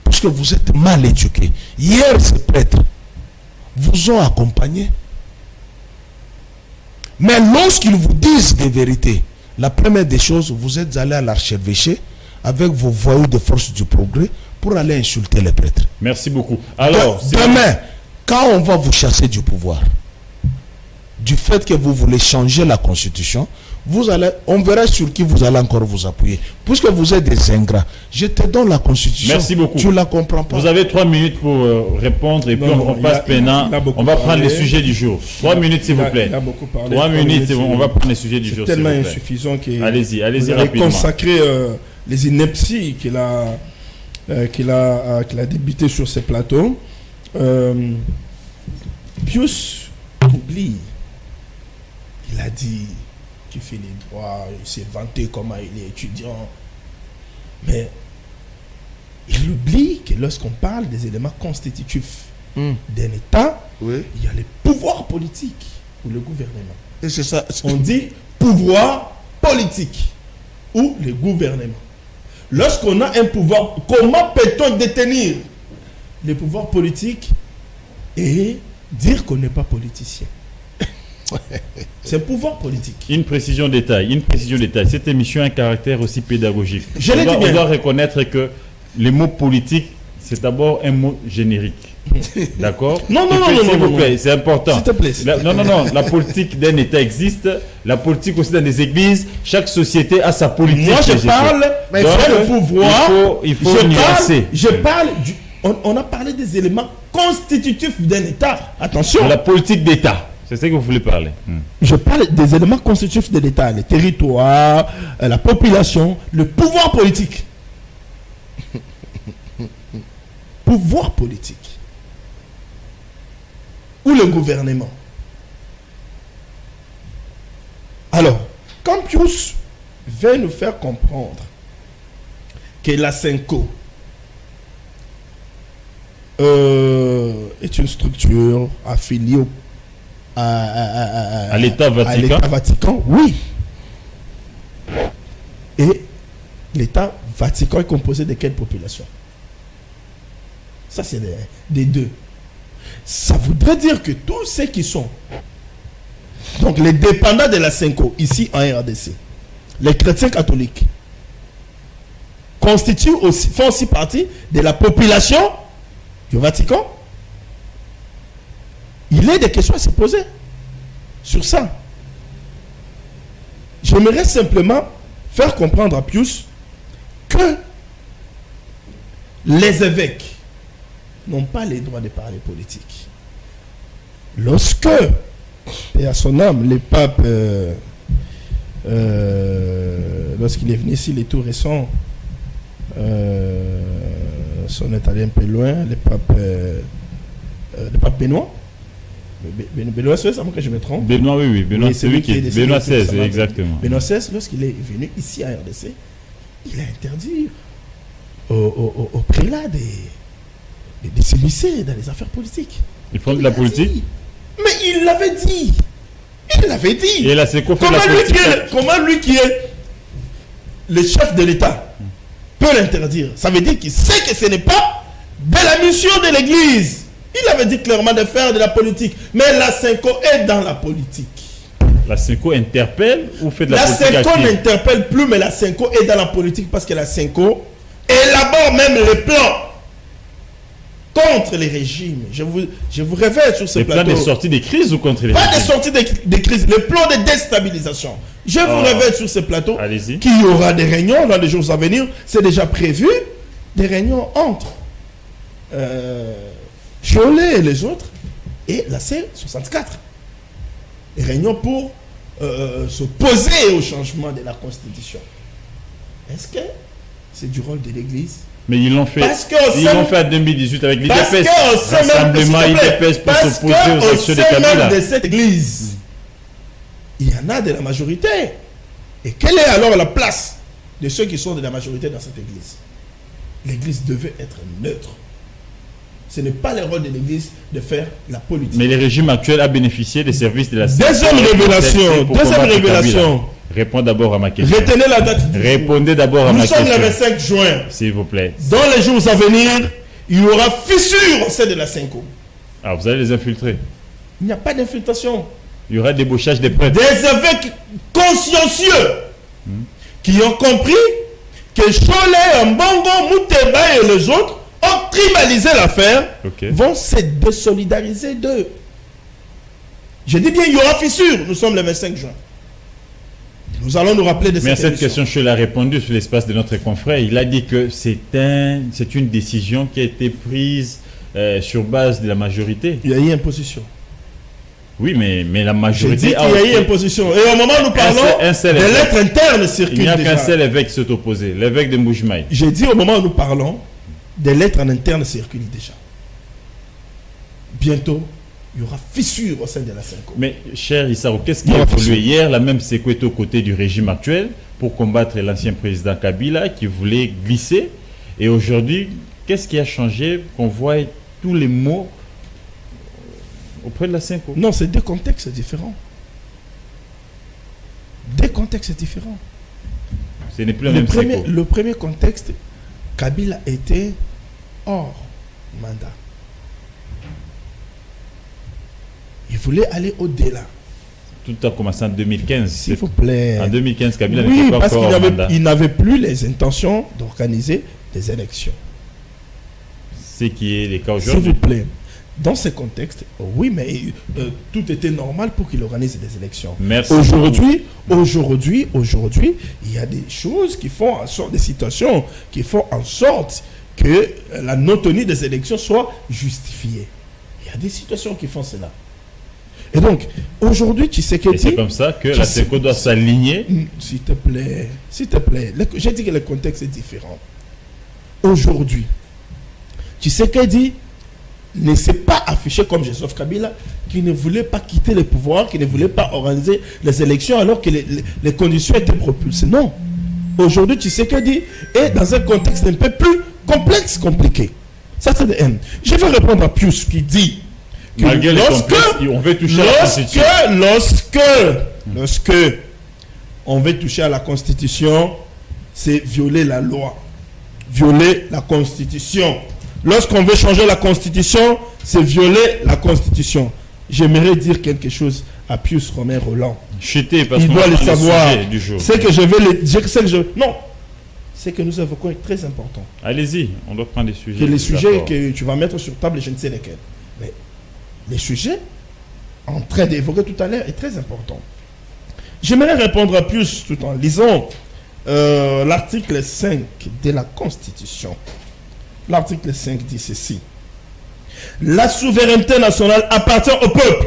parce que vous êtes mal éduqué, hier, ces prêtres vous ont accompagné. Mais lorsqu'ils vous disent des vérités, la première des choses, vous êtes allé à l'archevêché avec vos voyous de force du progrès pour aller insulter les prêtres. Merci beaucoup. Alors, demain, quand on va vous chasser du pouvoir, du fait que vous voulez changer la constitution, on verra sur qui vous allez encore vous appuyer. Puisque vous êtes des ingrats, je te donne la constitution. Merci beaucoup. Tu ne la comprends pas. Vous avez 3 minutes pour répondre et puis on passe maintenant. On va prendre les sujets du jour. 3 minutes s'il vous plaît. Il a beaucoup parlé. 3 minutes, on va prendre les sujets du jour. C'est tellement insuffisant que allez-y vous avez rapidement. consacré les inepties qu'il a débuté sur ces plateaux. Pius oublie. Il a dit qu'il fait les droits, il s'est vanté comment il est étudiant. Mais il oublie que lorsqu'on parle des éléments constitutifs d'un État, il y a les pouvoirs politiques ou le gouvernement. Et c'est ça. On dit pouvoir politique ou le gouvernement. Lorsqu'on a un pouvoir, comment peut-on détenir les pouvoirs politiques et dire qu'on n'est pas politicien? C'est un pouvoir politique. Une précision détail. Cette émission a un caractère aussi pédagogique. On doit reconnaître que le mot politique, c'est d'abord un mot générique. D'accord? Non, s'il vous plaît, c'est important. S'il te plaît. Non. La politique d'un État existe. La politique aussi dans des églises. Chaque société a sa politique. Moi, je parle du pouvoir. Il faut nuancer. On a parlé des éléments constitutifs d'un État. Attention. La politique d'État. C'est ce que vous voulez parler. Je parle des éléments constitutifs de l'État, les territoires, la population, le pouvoir politique. Pouvoir politique. Ou le gouvernement. Alors, quand Pius veut nous faire comprendre que la Senco est une structure affiliée à l'État Vatican, oui. Et l'État Vatican est composé de quelle population? Ça, c'est des deux. Ça voudrait dire que tous ceux qui sont donc les dépendants de la Senco ici en RDC, les chrétiens catholiques, font aussi partie de la population du Vatican. Il est des questions à se poser sur ça. J'aimerais simplement faire comprendre à Pius que les évêques n'ont pas les droits de parler politique. Lorsque, et à son âme, le pape, lorsqu'il est venu ici, les tout récents, son est allé un peu loin, le pape Benoît. Benoît XVI, avant que je me trompe. Benoît, oui. Benoît, c'est lui qui est Benoît XVI, exactement. Benoît XVI, lorsqu'il est venu ici à RDC, il a interdit au prélat de s'immiscer dans les affaires politiques. Ils font de la politique? Mais il l'avait dit. Et là, c'est quoi faire la politique? Comment lui qui est le chef de l'État peut l'interdire? Ça veut dire qu'il sait que ce n'est pas de la mission de l'Église. Il avait dit clairement de faire de la politique. Mais la Senco est dans la politique. La Senco interpelle ou fait de la politique? La Senco n'interpelle plus, mais la Senco est dans la politique parce que la Senco élabore même les plans contre les régimes. Je vous révèle sur ce plateau. Les plans de sortie des crises ou contre les régimes? Pas de sortie des crises, les plans de déstabilisation. Je vous révèle sur ce plateau qu'il y aura des réunions dans les jours à venir. C'est déjà prévu. Des réunions entre Cholet et les autres et la C64. Des réunions pour se poser au changement de la Constitution. Est-ce que c'est du rôle de l'Église? Mais ils l'ont fait. Ils l'ont fait en 2018 avec l'IDPS. Rassemblement IDPS pour s'opposer aux actions de Kabila. De cette Église, il y en a de la majorité. Et quelle est alors la place de ceux qui sont de la majorité dans cette Église? L'Église devait être neutre. Ce n'est pas le rôle de l'Église de faire la politique. Mais le régime actuel a bénéficié des services de la Deuxième révélation. Réponds d'abord à ma question. Retenez la date du jour. Répondez d'abord à ma Nous question. sommes le 25 juin. S'il vous plaît. Dans les jours à venir, il y aura fissure au sein de la Synco. Ah, vous allez les infiltrer. Il n'y a pas d'infiltration. Il y aura débauchage des prêtres. Des évêques consciencieux qui ont compris que Cholet, Mbongo, Mouteba et les autres ont tribalisé l'affaire, Ok. vont se désolidariser d'eux. Je dis bien, il y aura fissure. Nous sommes le 25 juin. Nous allons nous rappeler de Mais à cette cette émission. question, je l'ai répondu sur l'espace de notre confrère. Il a dit que c'est une décision qui a été prise sur base de la majorité. Il y a eu imposition. Oui, mais la J'ai dit majorité qu'il y a eu imposition. Et au moment où nous parlons, seul des évêque. lettres internes Il circulent n'y a déjà. qu'un seul évêque qui s'est opposé, l'évêque de Mboujmaï. J'ai dit au moment où nous parlons, des lettres en interne circulent déjà. Bientôt, il y aura fissure au sein de la Synco. Mais, cher Issaro, qu'est-ce qui Non, a évolué attention. hier? La même Sékou était aux côtés du régime actuel pour combattre l'ancien président Kabila qui voulait glisser. Et aujourd'hui, qu'est-ce qui a changé qu'on voit tous les mots auprès de la Synco? Non, c'est deux contextes différents. Deux contextes différents. Ce n'est plus la même Sékou. Le premier contexte, Kabila était hors mandat. Il voulait aller au-delà. Tout a commencé en 2015. S'il vous plaît. En 2015, Kabila Oui, n'était pas parce encore qu'il en mandat. n'avait plus les intentions d'organiser des élections. Ce qui est le cas S'il aujourd'hui. vous plaît. Dans ce contexte, oui, mais tout était normal pour qu'il organise des élections. Merci. Aujourd'hui, il y a des choses qui font en sorte, des situations qui font en sorte que la non-tenue des élections soit justifiée. Il y a des situations qui font cela. Et donc, aujourd'hui, tu sais que... Et c'est comme ça que la Sékou doit s'aligner. S'il te plaît. J'ai dit que le contexte est différent. Aujourd'hui, tu sais qu'elle dit ne s'est pas affiché comme Joseph Kabila, qui ne voulait pas quitter le pouvoir, qui ne voulait pas organiser les élections alors que les conditions étaient propulsées. Non. Aujourd'hui, tu sais qu'elle dit est dans un contexte un peu plus complexe, compliqué. Ça, c'est de M. Je vais répondre à Pius qui dit que Malgré les complexes, on veut toucher à la Constitution. Lorsque on veut toucher à la Constitution, c'est violer la loi. Violer la Constitution. Lorsqu'on veut changer la Constitution, c'est violer la Constitution. J'aimerais dire quelque chose à Pius Romain Roland. Chuter, parce Il qu'on doit va le prendre savoir. sujet du jour. C'est que je vais le dire. Non. C'est que nous évoquons est très important. Allez-y, on doit prendre des sujets. Que les sujets D'accord. que tu vas mettre sur table, je ne sais lesquels. Mais les sujets en train d'évoquer tout à l'heure est très important. J'aimerais répondre à Pius tout en lisant l'article 5 de la Constitution. L'article 5 dit ceci. La souveraineté nationale appartient au peuple.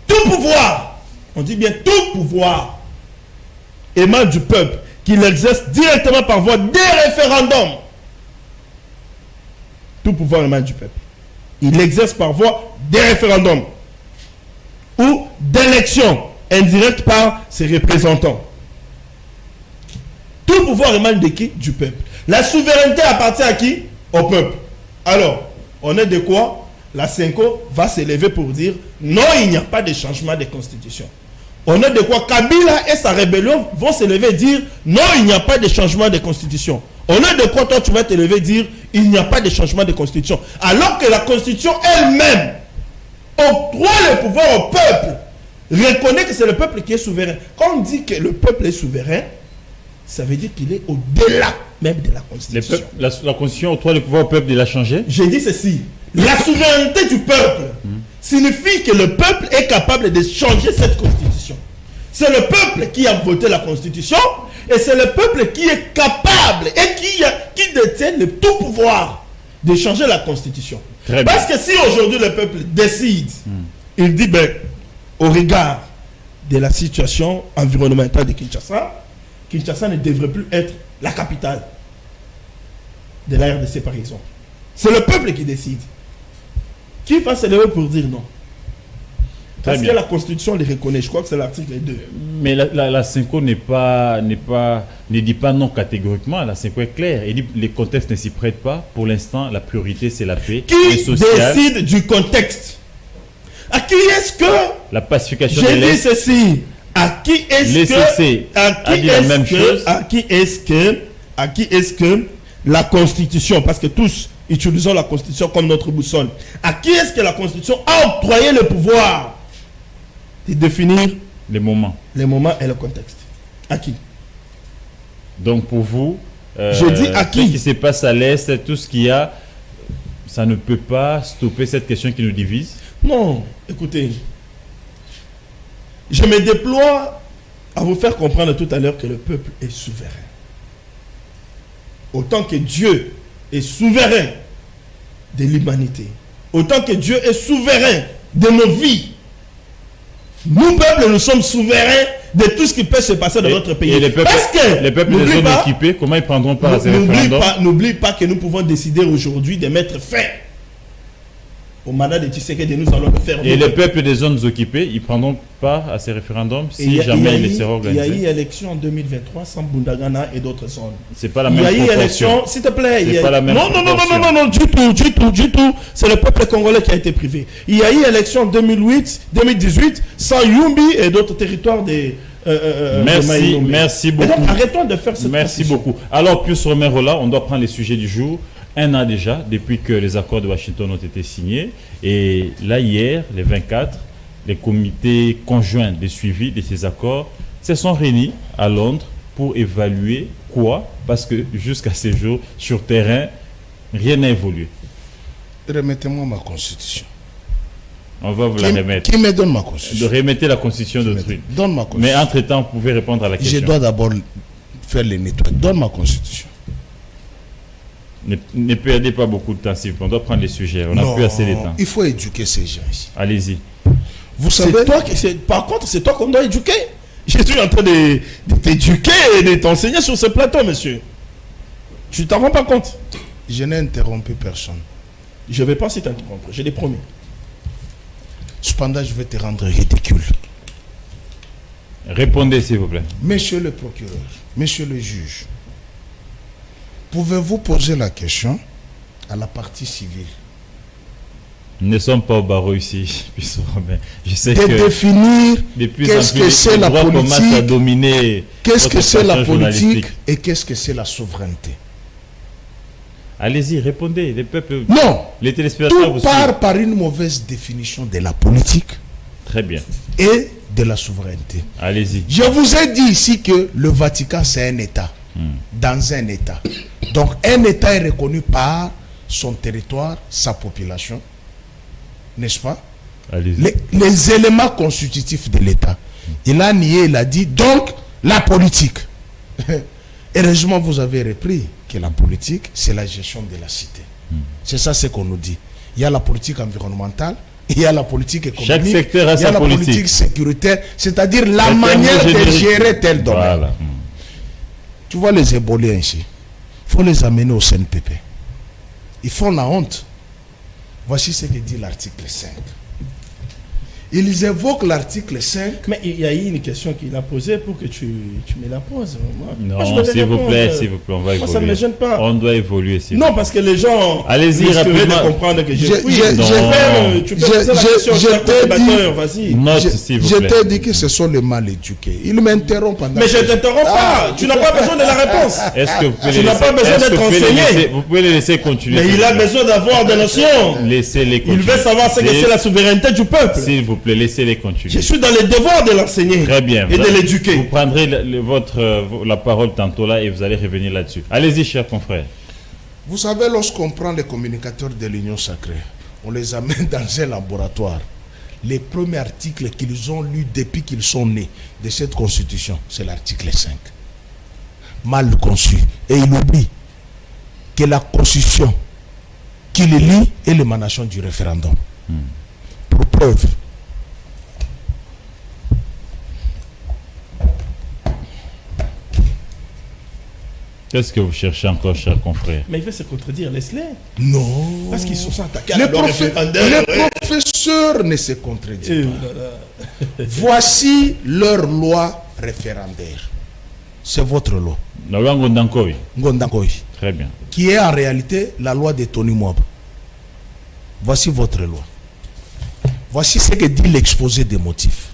Tout pouvoir, on dit bien tout pouvoir, émane du peuple, qu'il exerce directement par voie des référendums. Tout pouvoir émane du peuple. Il exerce par voie des référendums ou d'élections indirectes par ses représentants. Tout pouvoir émane de qui? Du peuple. La souveraineté appartient à qui? Au peuple. Alors, on est de quoi? La Synco va s'élever pour dire non, il n'y a pas de changement de constitution. On est de quoi? Kabila et sa rébellion vont s'élever et dire non, il n'y a pas de changement de constitution. On est de quoi toi tu vas t'élever et dire il n'y a pas de changement de constitution. Alors que la constitution elle-même octroie le pouvoir au peuple, reconnaît que c'est le peuple qui est souverain. Quand on dit que le peuple est souverain, ça veut dire qu'il est au-delà même de la constitution. La Constitution octroie le pouvoir au peuple de la changer. J'ai dit ceci. La souveraineté du peuple signifie que le peuple est capable de changer cette constitution. C'est le peuple qui a voté la constitution et c'est le peuple qui est capable et qui détient le tout pouvoir de changer la constitution. Très bien. Parce que si aujourd'hui le peuple décide, il dit ben, au regard de la situation environnementale de Kinshasa, Kinshasa ne devrait plus être la capitale de la RDC par exemple. C'est le peuple qui décide. Qui va se lever pour dire non? Parce que la Constitution les reconnaît. Je crois que c'est l'article 2. Mais la Synco n'est pas ne dit pas non catégoriquement, là c'est quoi clair. Il dit les contextes ne s'y prêtent pas. Pour l'instant, la priorité c'est la paix Qui sociale. décide du contexte? À qui est-ce que La pacification de j'ai dit l'Est. ceci? À qui est-ce Les que CC a dit la même chose. à qui est-ce que la Constitution, parce que tous utilisons la Constitution comme notre boussole, à qui est-ce que la Constitution a octroyé le pouvoir de définir Les moments. les moments et le contexte? À qui? Donc pour vous, Je dis à qui? ce qui se passe à l'Est, tout ce qu'il y a, ça ne peut pas stopper cette question qui nous divise. Non, écoutez, je me déploie à vous faire comprendre tout à l'heure que le peuple est souverain. Autant que Dieu est souverain de l'humanité, autant que Dieu est souverain de nos vies, nous, peuple, nous sommes souverains de tout ce qui peut se passer dans notre pays. Et les peuples, Parce que, les peuples des n'oublie zones pas, occupées, comment ils prendront part à ces référendums? n'oublie pas que nous pouvons décider aujourd'hui de mettre fin au mandat de Tshisekedi, nous allons le faire. Et les peuples des zones occupées, ils prendront part à ces référendums si jamais ils seront Il y a eu organisés. élection en 2023 sans Bundagana et d'autres zones. C'est pas la Il y même a eu proportion. élection, s'il te plaît. C'est pas la même non, proportion. non, du tout. C'est le peuple congolais qui a été privé. Il y a eu élection en 2018 sans Yumbi et d'autres territoires des. Merci Et beaucoup. donc, arrêtons de faire cette Merci transition. beaucoup. Alors, Pius Romero-là, on doit prendre les sujets du jour. Un an déjà, depuis que les accords de Washington ont été signés. Et là, hier, les 24, les comités conjoints de suivi de ces accords se sont réunis à Londres pour évaluer quoi? Parce que jusqu'à ce jour, sur terrain, rien n'a évolué. Remettez-moi ma constitution. On va vous la remettre. Qui me donne ma De constitution? remettre la constitution d'autrui. Donne ma constitution. Mais entre-temps, vous pouvez répondre à la Je question. dois d'abord faire les nettoyages. Donne ma constitution. Ne perdez pas beaucoup de temps, s'il vous plaît. On doit prendre les sujets. On n'a Non, plus assez de temps. il faut éduquer ces gens ici. Allez-y. Vous savez, Par contre, c'est toi qu'on doit éduquer. Je suis en train de t'éduquer et de t'enseigner sur ce plateau, monsieur. Tu t'en rends pas compte? je n'ai interrompu personne. Je ne vais pas t'interrompre, je l'ai promis. Cependant, je vais te rendre ridicule. Répondez, s'il vous plaît. Monsieur le procureur, monsieur le juge, pouvez-vous poser la question à la partie civile Nous ne sommes pas au barreau ici. Je sais de que définir de plus qu'est-ce en plus, que c'est le la droit commence à politique, dominer qu'est-ce que votre c'est la passion politique journalistique. et qu'est-ce que c'est la souveraineté. Allez-y, répondez. Les peuples, Non, les téléspectateurs tout vous part suivent. par une mauvaise définition de la politique Très bien. et de la souveraineté. Allez-y. Je vous ai dit ici que le Vatican, c'est un État, dans un État. Donc, un État est reconnu par son territoire, sa population, n'est-ce pas? Allez-y. Les éléments constitutifs de l'État. Il a nié, il a dit, donc, la politique. Heureusement, vous avez repris que la politique, c'est la gestion de la cité. C'est ça ce qu'on nous dit. Il y a la politique environnementale, il y a la politique économique, Chaque secteur a il y a sa la politique. politique sécuritaire, c'est-à-dire la Un manière terme de générique. gérer tel domaine. Voilà. Tu vois les éboliens ici, il faut les amener au CNPP. Ils font la honte. Voici ce que dit l'article 5. Ils évoquent l'article 5. Mais il y a eu une question qu'il a posée pour que tu me la poses. Moi, je Non, vais s'il vous répondre. plaît, s'il vous plaît, on va Moi, ça ne me évoluer. gêne pas. On doit évoluer, s'il vous Non, parce que les gens Allez-y, risqueraient rapidement. de comprendre que je Je- fouille. je- Non. Tu peux poser la question je chaque t'ai débatteur, vas-y. Note, Je, s'il vous je plaît. t'ai dit que ce sont les mal éduqués. Ils m'interrompent pendant. Mais je ne t'interromps pas. Tu n'as pas besoin de la réponse. Est-ce que vous pouvez Tu les n'as laisser- pas besoin est-ce que d'être vous pouvez les enseigné. laisser- Vous pouvez les laisser continuer. Mais s'il il vous a plaît. besoin d'avoir des notions. Laissez-les Il continuer. veut savoir ce que c'est la souveraineté du peuple. S'il vous plaît, laissez-les continuer. Je suis dans le devoir de l'enseigner Très bien. et de Vous l'éduquer. prendrez la parole tantôt là et vous allez revenir là-dessus. Allez-y, chers confrères. Vous savez, lorsqu'on prend les communicateurs de l'Union sacrée, on les amène dans un laboratoire. Les premiers articles qu'ils ont lus depuis qu'ils sont nés de cette constitution, c'est l'article 5. Mal conçu. Et il oublie que la constitution qu'il lit est l'émanation du référendum. Pour preuve, Qu'est-ce que vous cherchez encore, chers confrères? Mais il veut se contredire, laisse-les. non. Parce qu'ils sont attaqués à Les, la loi référendaire. professeurs ne se contredisent Eh pas. là là. Voici leur loi référendaire. C'est votre loi. La loi Ngondankoy. Ngondankoy. Très bien. Qui est en réalité la loi de Tony Mwab. Voici votre loi. Voici ce que dit l'exposé des motifs.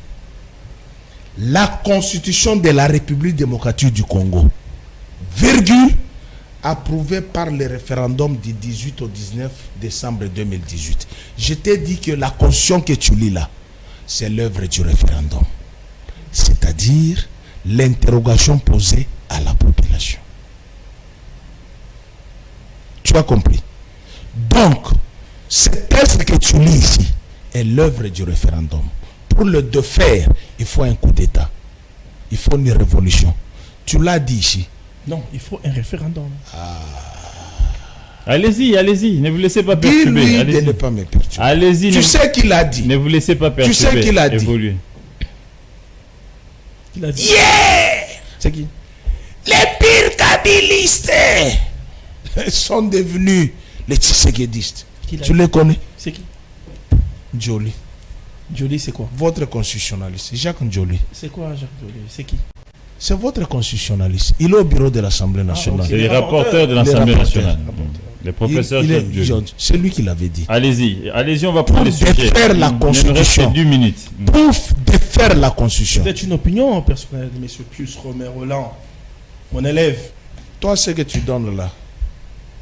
La Constitution de la République démocratique du Congo, virgule, approuvée par le référendum du 18 au 19 décembre 2018. Je t'ai dit que la Constitution que tu lis là, c'est l'œuvre du référendum. C'est-à-dire l'interrogation posée à la population. Tu as compris? Donc, ce texte que tu lis ici est l'œuvre du référendum. Pour le faire, il faut un coup d'État. Il faut une révolution. Tu l'as dit ici. Non, il faut un référendum. Allez-y, allez-y. Ne vous laissez pas perturber. Dis-lui de Allez-y. ne pas me perturber. Allez-y. Tu sais qu'il a dit. Ne vous laissez pas perturber. Tu sais qu'il a dit. Évoluer. Il a dit. Yeah! C'est qui? Les pires kabylistes sont devenus les tshisekidistes. Qui l'a Tu dit? les connais? C'est qui? Joly. Joly, c'est quoi? Votre constitutionnaliste, Jacques Joly. C'est quoi, Jacques Joly? C'est qui? C'est votre constitutionnaliste. Il est au bureau de l'Assemblée nationale. ok. C'est les Les rapporteurs de rapporteurs. l'Assemblée Les nationale. rapporteurs. Les professeurs Il est Jacques Dieu. Georges. C'est lui qui l'avait dit. Allez-y, allez-y, on va prendre les Pour sujets. défaire la Il nous reste Constitution. 2 minutes. Pour défaire la Constitution. C'est une opinion personnelle de M. Pius Romain Roland, mon élève. Toi, ce que tu donnes là,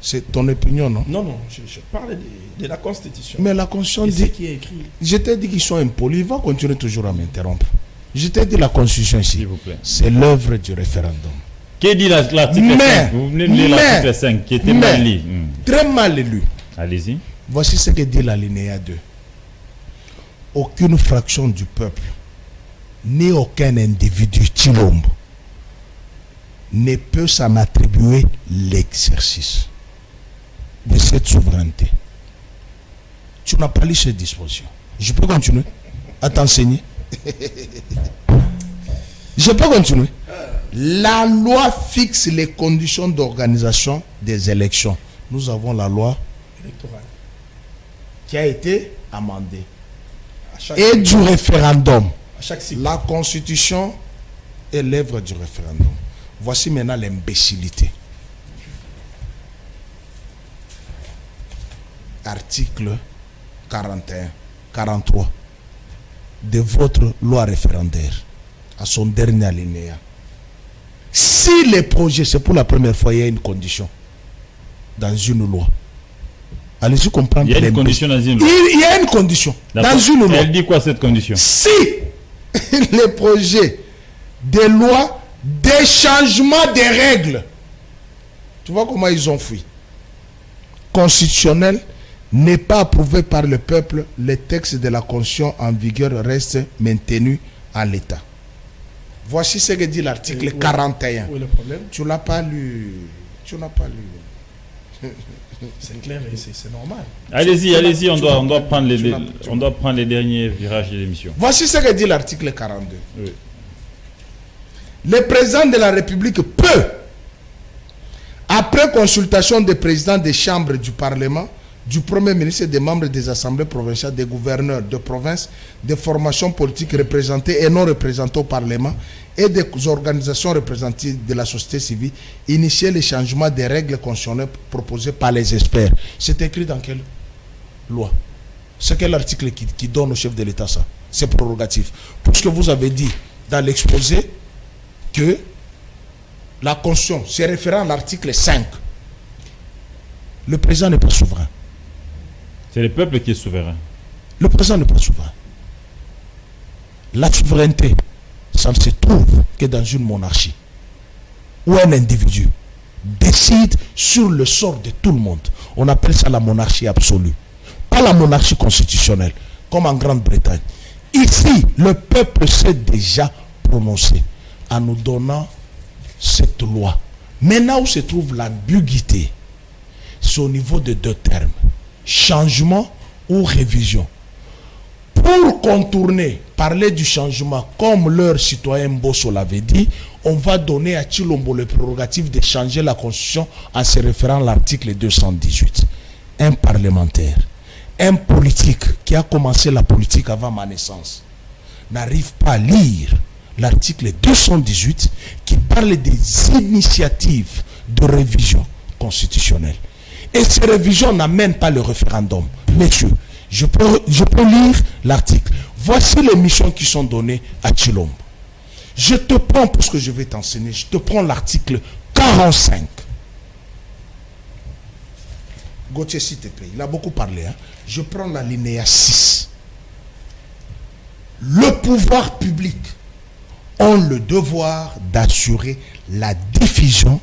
c'est ton opinion, non? Non, je parle de la Constitution. Mais la Constitution Et ce dit... qui est écrit. Je t'ai dit qu'ils sont impolis. Il va continuer toujours à m'interrompre. Je t'ai dit la Constitution ici. S'il vous plaît. C'est l'œuvre du référendum. Que dit l'article Mais- 5? Vous venez de lire l'article 5 qui était mal lu. Très mal lu. Allez-y. Voici ce que dit l'alinéa 2. Aucune fraction du peuple, ni aucun individu Chilombo, ne peut s'en attribuer l'exercice de cette souveraineté. Tu n'as pas lu cette disposition. Je peux continuer à t'enseigner. Je peux continuer. La loi fixe les conditions d'organisation des élections. Nous avons la loi Électoral. qui a été amendée. À chaque, Et du référendum. à chaque cycle. La Constitution est l'œuvre du référendum. Voici maintenant l'imbécilité. Article 41, 43 de votre loi référendaire, à son dernier alinéa. Si les projets, c'est pour la première fois, il y a une condition dans une loi. Allez-y comprendre. Il y a une l'imbécile. condition dans une loi. Il y a une condition dans D'accord. une loi. Elle dit quoi cette condition? Si les projets de loi des changements des règles, tu vois comment ils ont fui, constitutionnel, n'est pas approuvé par le peuple, les textes de la Constitution en vigueur restent maintenus en l'état. Voici ce que dit l'article 41. Où est le problème? Tu l'as pas lu. Tu n'as pas lu. C'est clair et c'est normal. Allez-y, allez-y, on doit prendre tu on doit prendre les derniers virages de l'émission. Voici ce que dit l'article 42. Oui. Le président de la République peut, après consultation des présidents des chambres du Parlement, du Premier ministre et des membres des assemblées provinciales, des gouverneurs de province, des formations politiques représentées et non représentées au Parlement et des organisations représentatives de la société civile, initier le changement des règles constitutionnelles proposées par les experts. C'est écrit dans quelle loi? C'est quel article qui donne au chef de l'État ça? C'est prérogatif. Puisque vous avez dit dans l'exposé que la Constitution, c'est référent à l'article 5. Le président n'est pas souverain. C'est le peuple qui est souverain. Le président n'est pas souverain. La souveraineté, ça ne se trouve que dans une monarchie où un individu décide sur le sort de tout le monde. On appelle ça la monarchie absolue. Pas la monarchie constitutionnelle, comme en Grande-Bretagne. Ici, le peuple s'est déjà prononcé en nous donnant cette loi. Maintenant où se trouve l'ambiguïté, c'est au niveau de deux termes. Changement ou révision. Pour contourner, parler du changement, comme leur citoyen Bosso l'avait dit, on va donner à Chilombo le prérogative de changer la Constitution en se référant à l'article 218. Un parlementaire, un politique qui a commencé la politique avant ma naissance, n'arrive pas à lire l'article 218 qui parle des initiatives de révision constitutionnelle. Et ces révisions n'amènent pas le référendum. Messieurs, je peux lire l'article. Voici les missions qui sont données à Tshilombo. Je te prends, pour ce que je vais t'enseigner, je te prends l'article 45. Gauthier, s'il te plaît, il a beaucoup parlé. Hein? Je prends l'alinéa 6. Le pouvoir public ont le devoir d'assurer la diffusion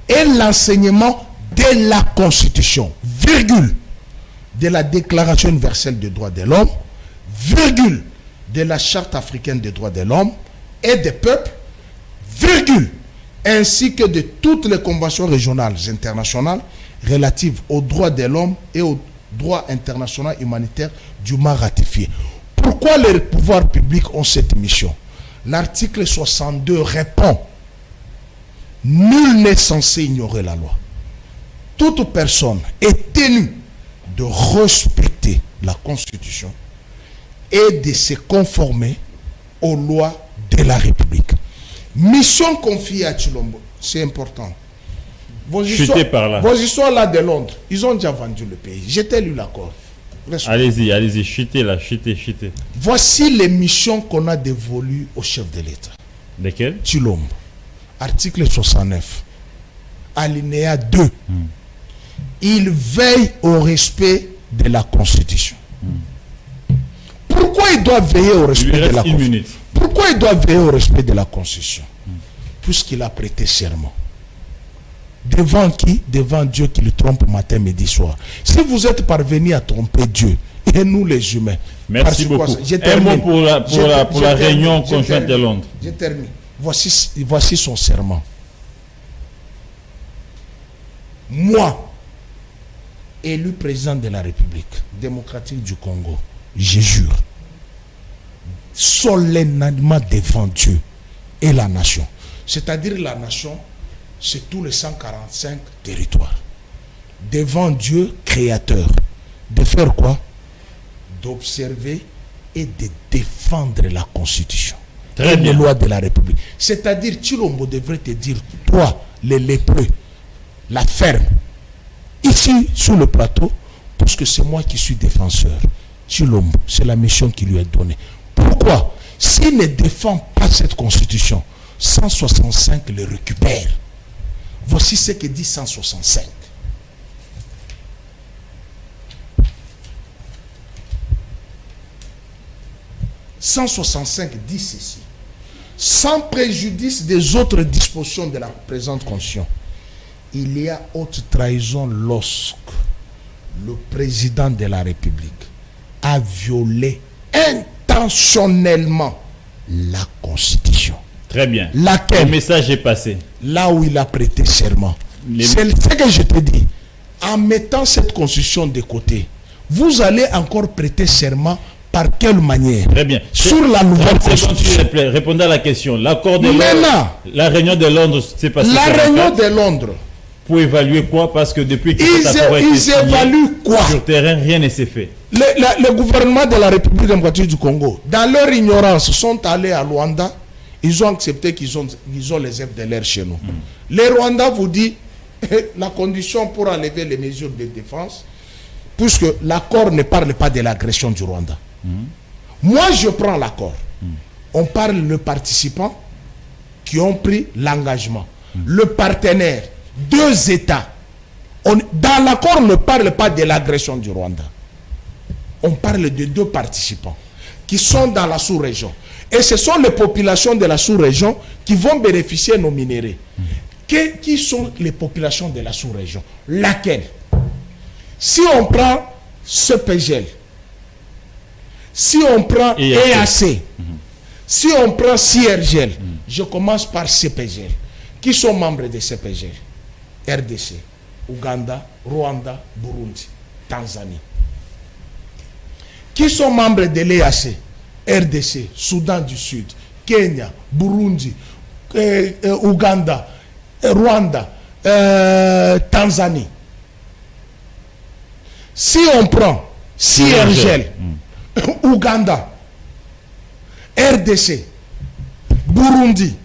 et l'enseignement de la Constitution, virgule, de la Déclaration universelle des droits de l'homme, virgule, de la Charte africaine des droits de l'homme et des peuples, virgule, ainsi que de toutes les conventions régionales et internationales relatives aux droits de l'homme et aux droits internationaux humanitaires dûment ratifiés. Pourquoi les pouvoirs publics ont cette mission? L'article 62 répond: nul n'est censé ignorer la loi. Toute personne est tenue de respecter la Constitution et de se conformer aux lois de la République. Mission confiée à Tshilombo, c'est important. Vos histoires là de Londres, ils ont déjà vendu le pays. J'étais lu l'accord. Allez-y, chutez là, chutez. Voici les missions qu'on a dévolues au chef de l'État. Lesquelles? Tshilombo, article 69, alinéa 2. Il veille au respect de la Constitution. Pourquoi il doit veiller au respect de la Constitution? Pourquoi il doit veiller au respect de la Constitution? Puisqu'il a prêté serment. Devant qui? Devant Dieu qui le trompe matin, midi, soir. Si vous êtes parvenu à tromper Dieu et nous les humains. Merci beaucoup. Un mot pour la réunion conjointe de Londres. Je termine. Voici son serment. Moi, élu président de la République démocratique du Congo, je jure solennellement devant Dieu et la nation. C'est-à-dire la nation, c'est tous les 145 territoires. Devant Dieu créateur. De faire quoi? D'observer et de défendre la Constitution. Très et bien. les lois de la République. C'est-à-dire, Tshilombo devrait te dire, toi, les lépreux, la ferme, ici, sur le plateau, parce que c'est moi qui suis défenseur. Tshilombo, c'est la mission qui lui est donnée. Pourquoi? S'il ne défend pas cette Constitution, 165 le récupère. Voici ce que dit 165. « 165 dit ceci. Sans préjudice des autres dispositions de la présente Constitution, il y a haute trahison lorsque le président de la République a violé intentionnellement la Constitution. » Très bien. Laquelle? Le message est passé. Là où il a prêté serment. C'est ce que je te dis. En mettant cette Constitution de côté, vous allez encore prêter serment par quelle manière? Très bien. Sur la nouvelle Constitution. Répondez à la question. L'accord de Maintenant, Londres, la réunion de Londres s'est passée. La réunion de Londres. Pour évaluer quoi? Parce que depuis que Ils évaluent quoi? Sur terrain, rien ne s'est fait. Le gouvernement de la République démocratique du Congo, dans leur ignorance, sont allés à Luanda. Ils ont accepté qu'ils ont les FDLR chez nous. Les Rwandais vous disent la condition pour enlever les mesures de défense, puisque l'accord ne parle pas de l'agression du Rwanda. Moi, je prends l'accord. On parle de participants qui ont pris l'engagement. Le partenaire, 2 États. Dans l'accord, on ne parle pas de l'agression du Rwanda. On parle de 2 participants qui sont dans la sous-région. Et ce sont les populations de la sous-région qui vont bénéficier de nos minéraux. Qui sont les populations de la sous-région? Laquelle? Si on prend CPGL, si on prend EAC, si on prend CIRGL, je commence par CPGL. Qui sont membres de CPGL? RDC, Ouganda, Rwanda, Burundi, Tanzanie. Qui sont membres de l'EAC? RDC, Soudan du Sud, Kenya, Burundi, Ouganda, Rwanda, Tanzanie. Si on prend CIRGL, Ouganda, RDC, Burundi,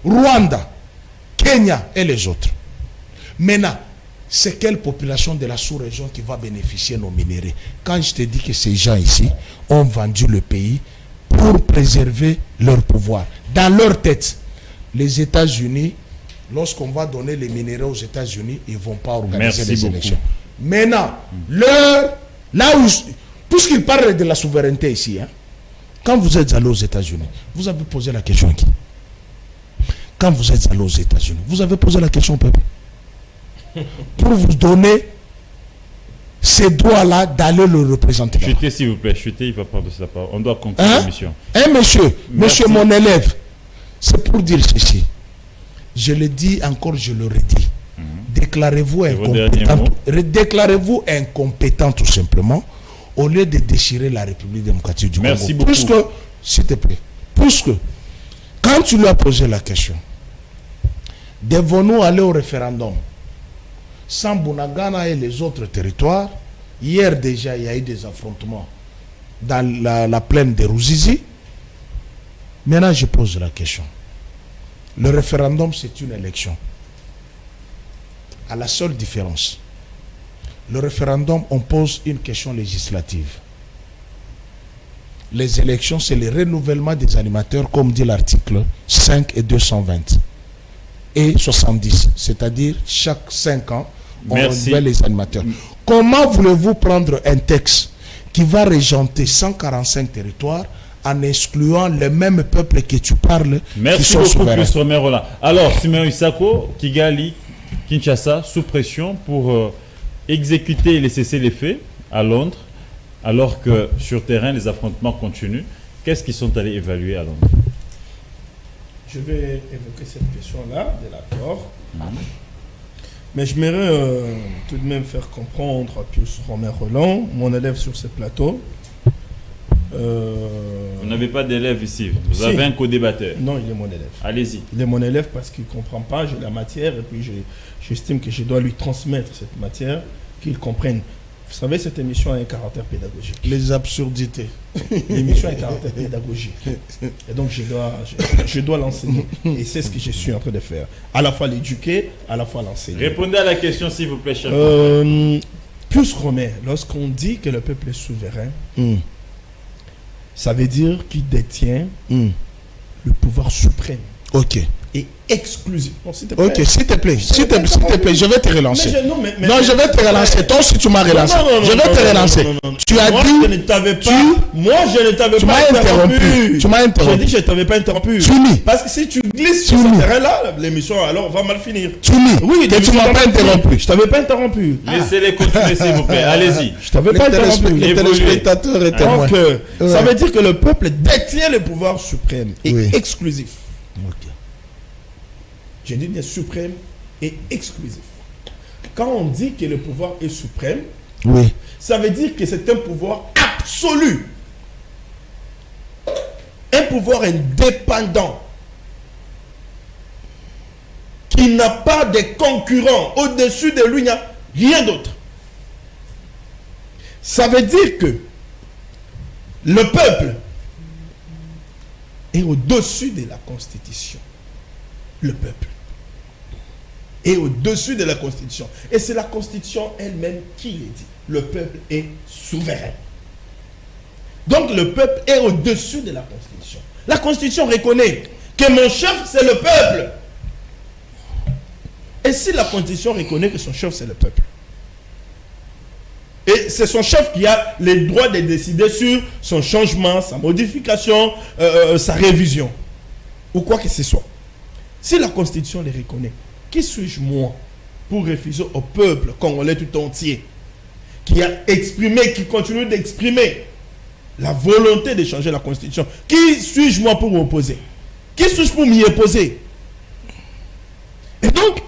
Rwanda, Kenya et les autres. Maintenant, c'est quelle population de la sous-région qui va bénéficier de nos minéraux? Quand je te dis que ces gens ici ont vendu le pays pour préserver leur pouvoir. Dans leur tête, les États-Unis, lorsqu'on va donner les minéraux aux États-Unis, ils ne vont pas organiser les élections. Maintenant, là où, puisqu'ils parlent de la souveraineté ici, hein, quand vous êtes allé aux États-Unis, vous avez posé la question à qui? Quand vous êtes allé aux États-Unis, vous avez posé la question au peuple pour vous donner ces droits-là d'aller le représenter. Chutez, s'il vous plaît, chutez, il va prendre sa parole. On doit conclure l'émission. Monsieur mon élève, c'est pour dire ceci. Je le dis encore, je le redis. Déclarez-vous incompétent. Déclarez-vous incompétent tout simplement, au lieu de déchirer la République démocratique du Congo. Merci beaucoup. Puisque, s'il te plaît, puisque quand tu lui as posé la question, devons-nous aller au référendum sans Bunagana et les autres territoires? Hier déjà, il y a eu des affrontements dans la plaine de Ruzizi. Maintenant, je pose la question. Le référendum, c'est une élection. À la seule différence, le référendum, on pose une question législative. Les élections, c'est le renouvellement des animateurs, comme dit l'article 5 et 220 et 70. C'est-à-dire, chaque 5 ans, on renouvelle les animateurs. Comment voulez-vous prendre un texte qui va régenter 145 territoires en excluant le même peuple que tu parles? Merci beaucoup, Plus Roland. Alors, Simeon Isako, Kigali, Kinshasa, sous pression pour exécuter et les cesser les faits à Londres, alors que sur terrain, les affrontements continuent. Qu'est-ce qu'ils sont allés évaluer à Londres? Je vais évoquer cette question-là, de l'accord. Mais je m'aimerais tout de même faire comprendre à Pius Romain Roland, mon élève sur ce plateau. Vous n'avez pas d'élève ici, vous avez un co-débatteur. Non, il est mon élève. Allez-y. Il est mon élève parce qu'il ne comprend pas, j'ai la matière et puis j'estime que je dois lui transmettre cette matière, qu'il comprenne. Vous savez, cette émission a un caractère pédagogique. Les absurdités. L'émission a un caractère pédagogique. Et donc, je dois l'enseigner. Et c'est ce que je suis en train de faire. À la fois l'éduquer, à la fois l'enseigner. Répondez à la question, s'il vous plaît, cher. Plus Romain, lorsqu'on dit que le peuple est souverain, ça veut dire qu'il détient le pouvoir suprême. Ok. Et exclusif. Bon, s'il te plaît. Ok, s'il te plaît, je vais te relancer. Je vais te relancer. Toi aussi, tu m'as relancé. Je vais te relancer. Tu as dit. Je ne t'avais pas. Moi, je ne t'avais pas interrompu. Tu m'as interrompu. J'ai dit que je ne t'avais pas interrompu. Parce que si tu glisses sur ce terrain-là, l'émission alors va mal finir. Oui, tu ne m'as pas interrompu. Je ne t'avais pas interrompu. Laissez-les continuer, s'il vous plaît. Allez-y. Je ne t'avais pas interrompu. Les téléspectateurs étaient témoins. Donc, ça veut dire que le peuple détient le pouvoir suprême et exclusif. Je dis bien suprême et exclusif. Quand on dit que le pouvoir est suprême, ça veut dire que c'est un pouvoir absolu. Un pouvoir indépendant. Qui n'a pas de concurrents. Au-dessus de lui, il n'y a rien d'autre. Ça veut dire que le peuple est au-dessus de la Constitution. Le peuple est au-dessus de la Constitution. Et c'est la Constitution elle-même qui le dit. Le peuple est souverain. Donc le peuple est au-dessus de la Constitution. La Constitution reconnaît que mon chef, c'est le peuple. Et si la Constitution reconnaît que son chef, c'est le peuple, et c'est son chef qui a le droit de décider sur son changement, sa modification, sa révision, ou quoi que ce soit. Si la Constitution les reconnaît, qui suis-je moi pour refuser au peuple congolais tout entier qui a exprimé, qui continue d'exprimer la volonté de changer la Constitution? Qui suis-je moi pour m'opposer? Qui suis-je pour m'y opposer? Et donc,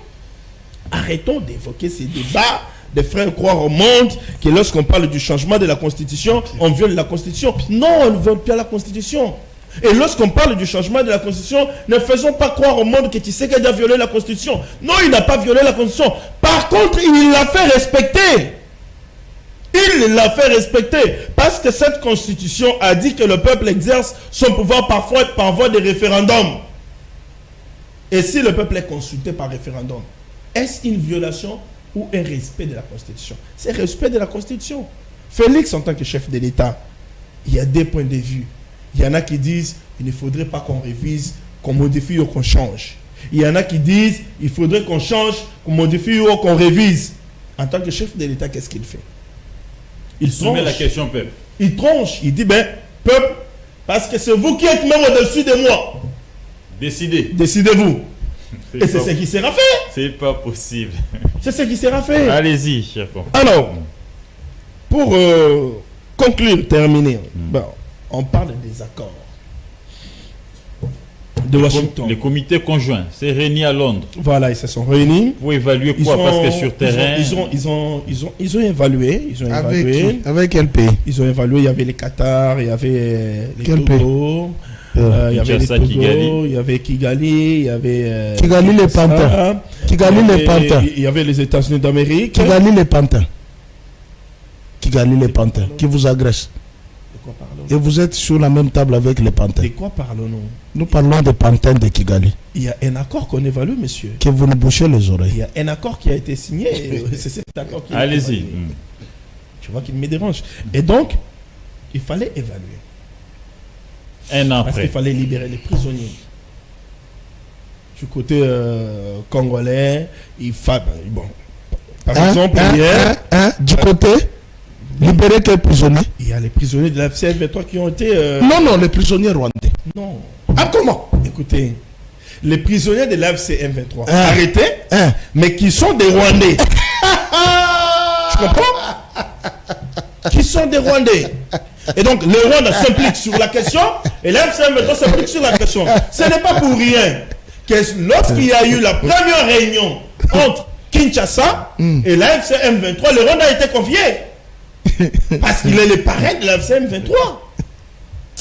arrêtons d'évoquer ces débats de frères croire au monde que lorsqu'on parle du changement de la Constitution, on viole la Constitution. Non, on ne viole pas la Constitution. Et lorsqu'on parle du changement de la Constitution, ne faisons pas croire au monde que tu sais qu'il a violé la Constitution. Non, il n'a pas violé la Constitution. Par contre, il l'a fait respecter. Il l'a fait respecter. Parce que cette Constitution a dit que le peuple exerce son pouvoir parfois par voie de référendum. Et si le peuple est consulté par référendum, est-ce une violation ou un respect de la Constitution? C'est respect de la Constitution. Félix, en tant que chef de l'État, il y a des points de vue. Il y en a qui disent il ne faudrait pas qu'on révise, qu'on modifie ou qu'on change. Il y en a qui disent il faudrait qu'on change, qu'on modifie ou qu'on révise. En tant que chef de l'État, qu'est-ce qu'il fait? Il soumet la tranche. question, peuple. Il tranche. Il dit peuple, parce que c'est vous qui êtes même au-dessus de moi. Décidez. Décidez-vous. Et c'est pas- ce qui sera fait. C'est pas possible. C'est ce qui sera fait. Allez-y, cher confrère. Alors, pour conclure, terminer, bon, on parle des accords de Washington. Les comités conjoints s'est réunis à Londres Voilà, ils se sont réunis. pour évaluer quoi, parce que sur terrain, Ils ont évalué. Avec qui? Avec quel pays? Ils ont évalué. Il y avait les Qatar, il y avait les Quel Togo, il y avait les Kinshasa, Togo, Kigali. il y avait Kigali, il y avait Kigali, les Kinshasa, pantins. Kigali, il y les avait- pantins. Il y avait les États-Unis d'Amérique. Kigali, les pantins. Kigali, les pantins. Qui vous agressent. De quoi parlons-nous? Et vous êtes sur la même table avec les pantins. De quoi parlons-nous? Nous parlons des pantins de Kigali. Il y a un accord qu'on évalue, monsieur. Que vous nous bouchez les Il oreilles. y a un accord qui a été signé. Et c'est cet accord qui a été allez-y. évalué. Tu vois qu'il me dérange. Et donc, il fallait évaluer. Un an Parce qu'il après. fallait libérer les prisonniers. Du côté congolais, bon. Par exemple, hier, Du côté, libérer quels prisonniers? il y a les prisonniers de la FCM23 qui ont été... Non, les prisonniers rwandais. non. Ah, comment? Écoutez, les prisonniers de l'AFC-M23 Hein? arrêtés, Hein? mais qui sont des Rwandais. Tu comprends? Qui sont des Rwandais. Et donc, le Rwanda s'implique sur la question et l'AFC-M23 s'implique sur la question. Ce n'est pas pour rien que lorsqu'il y a eu la première réunion entre Kinshasa et l'AFC-M23, le Rwanda a été confié. Parce qu'il est le parrain de l'AFC-M23.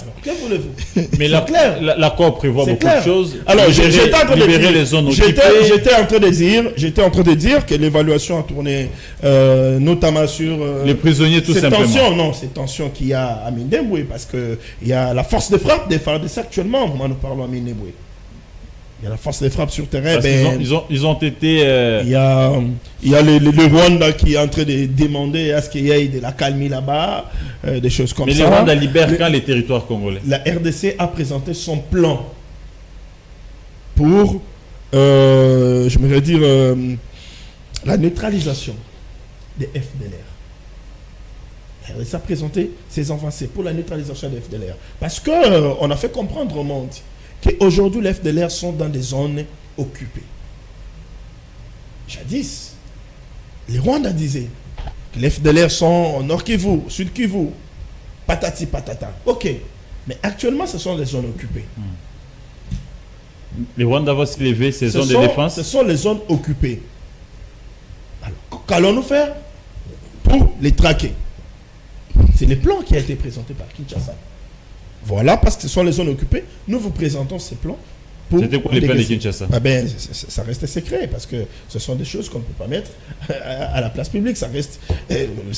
Alors, que voulez-vous? Mais C'est clair. l'accord prévoit C'est beaucoup clair. de choses. Alors, j'étais en train de libérer dire, les zones j'étais occupées. j'étais en train de dire que l'évaluation a tourné notamment sur Les prisonniers, tout ces simplement. tensions, non, ces tensions qu'il y a à Mindembwe, parce que il y a la force de frappe des FARDC actuellement. Moi, nous parlons à Mindembwe. Il y a la force de frappe sur terrain. Parce ils ont été. Il y a le Rwanda qui est en train de demander à ce qu'il y ait de la calmie là-bas, des choses comme mais ça. les Rwandais libèrent quand les territoires congolais? La RDC a présenté son plan pour, je me vais dire, la neutralisation des FDLR. La RDC a présenté ses avancées pour la neutralisation des FDLR. Parce que on a fait comprendre au monde qu'aujourd'hui les FDLR sont dans des zones occupées. Jadis, les Rwandais disaient que les FDLR sont au Nord Kivu, Sud Kivu, patati patata. Ok, mais actuellement ce sont les zones occupées. Les Rwandais vont se lever ces zones de défense. Ce sont les zones occupées. Alors, qu'allons-nous faire pour les traquer? C'est le plan qui a été présenté par Kinshasa. Voilà, parce que ce sont les zones occupées. Nous vous présentons ces plans. C'était quoi les plans de Kinshasa? Ah ben, ça reste secret parce que ce sont des choses qu'on ne peut pas mettre à la place publique. Ça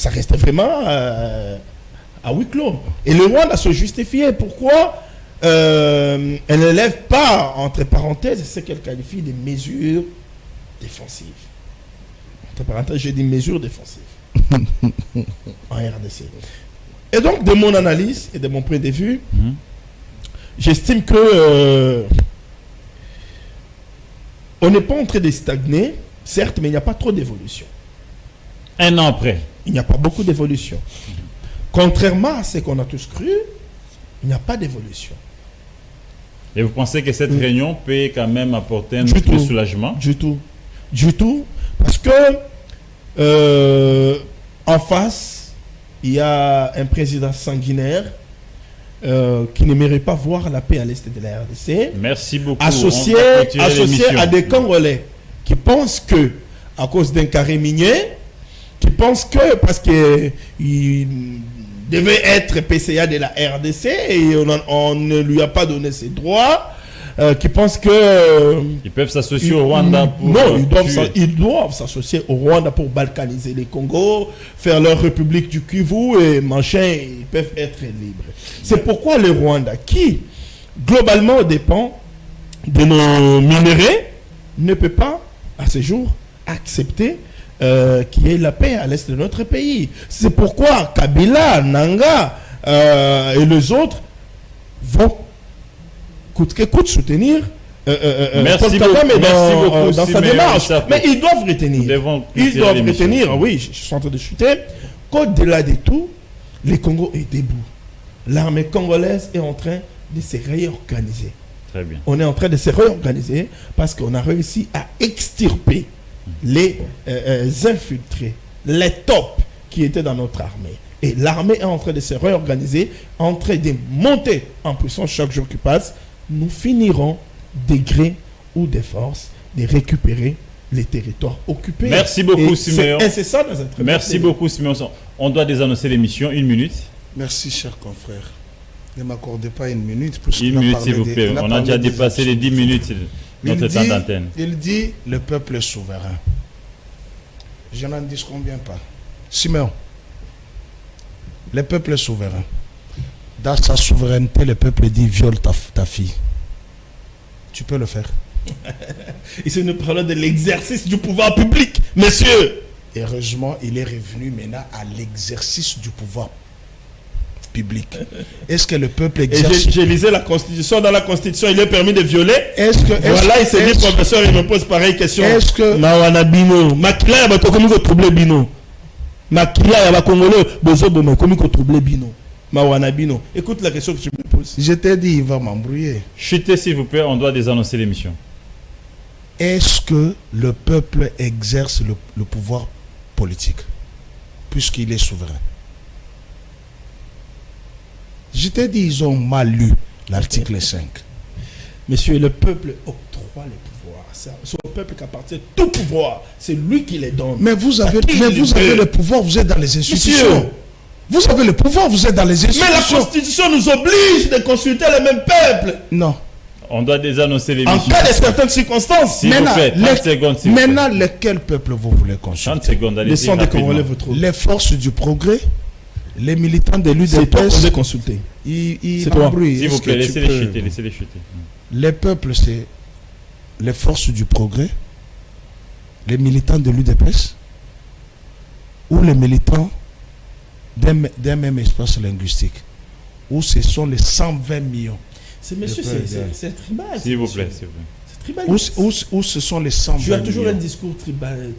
reste vraiment à huis clos. Et le Rwanda se justifiait. Pourquoi elle ne lève pas, entre parenthèses, ce qu'elle qualifie de mesures défensives. Entre parenthèses, j'ai dit mesures défensives en RDC. Et donc, de mon analyse et de mon point de vue, j'estime que on n'est pas en train de stagner, certes, mais il n'y a pas trop d'évolution. Un an après. Il n'y a pas beaucoup d'évolution. Contrairement à ce qu'on a tous cru, il n'y a pas d'évolution. Et vous pensez que cette réunion peut quand même apporter un Du peu de tout. soulagement? Du tout. Du tout. Parce que en face, il y a un président sanguinaire qui n'aimerait pas voir la paix à l'est de la RDC. Merci beaucoup. Associé, On va continuer associé l'émission. à des Congolais qui pensent que, à cause d'un carré minier, qui pensent que parce qu'il devait être PCA de la RDC et on ne lui a pas donné ses droits, qui pensent que... Ils peuvent s'associer au Rwanda pour... Non, tuer. ils doivent s'associer au Rwanda pour balkaniser les Congos, faire leur république du Kivu et machin, ils peuvent être libres. C'est pourquoi le Rwanda, qui globalement dépend de nos minéraux ne peut pas, à ce jour, accepter qu'il y ait la paix à l'est de notre pays. C'est pourquoi Kabila, Nanga et les autres vont coûte que coûte soutenir Merci Paul Kagame beaucoup, dans sa Siméon démarche. Issapou. Mais ils doivent retenir. Ils doivent retenir, oui, je suis en train de chuter, qu'au-delà de tout, le Congo est debout. L'armée congolaise est en train de se réorganiser. Très bien. On est en train de se réorganiser parce qu'on a réussi à extirper les infiltrés, les tops qui étaient dans notre armée. Et l'armée est en train de se réorganiser, en train de monter en puissance chaque jour qui passe. Nous finirons des gré ou des forces de récupérer les territoires occupés. Merci beaucoup, Siméon. Et c'est ça dans un très Merci beaucoup, Siméon. On doit désannoncer l'émission. 1 minute. Merci, cher confrère. Ne m'accordez pas 1 minute. Parce 1 minute, s'il vous plaît. On a déjà dépassé les 10 minutes notre temps d'antenne. Il dit le peuple est souverain. Je n'en dis combien pas. Siméon, le peuple est souverain. Dans sa souveraineté, le peuple dit viole ta fille. Tu peux le faire. Ici, nous parlons de l'exercice du pouvoir public, messieurs. Heureusement, il est revenu maintenant à l'exercice du pouvoir public. Est-ce que le peuple exerce... J'ai lisé la Constitution. Dans la Constitution, il est permis de violer. Voilà, il s'est dit, professeur, il me pose pareille question. Est-ce que... Mawana Bino. Makila, il va trouble Bino. Makila, il va congolais. Bozo, il va trouble Bino. Mawana Bino. Écoute la question que tu me poses. Je t'ai dit, il va m'embrouiller. Chutez, s'il vous plaît, on doit désannoncer l'émission. Est-ce que le peuple exerce le pouvoir politique puisqu'il est souverain? Je t'ai dit, ils ont mal lu l'article 5. Monsieur, le peuple octroie les pouvoirs. C'est au peuple qu'appartient tout pouvoir. C'est lui qui les donne. Mais vous avez le pouvoir, vous êtes dans les institutions. Monsieur, vous avez le pouvoir, vous êtes dans les institutions. mais la Constitution nous oblige de consulter le même peuple. Non. On doit désannoncer En l'émission. cas de certaines circonstances. S'il vous plaît, 30 secondes, s'il vous plaît. Maintenant, lequel peuple vous voulez consulter? 30 secondes, allez-y Laissons des Congolais rapidement. vous trouver. Les forces du progrès, les militants de C'est toi qu'on l'UDPS, veut consulter. ils C'est toi. embrouillent. S'il vous Est-ce plaît, que tu laissez-les peux- chuter, laissez-les chuter. Les peuples, c'est les forces du progrès, les militants de l'UDPS ou les militants d'un même espace linguistique, où ce sont les 120 millions, C'est monsieur, c'est tribal. S'il vous monsieur. plaît, s'il vous plaît. C'est tribal. où ce sont les 120 Tu as toujours un millions. discours tribal.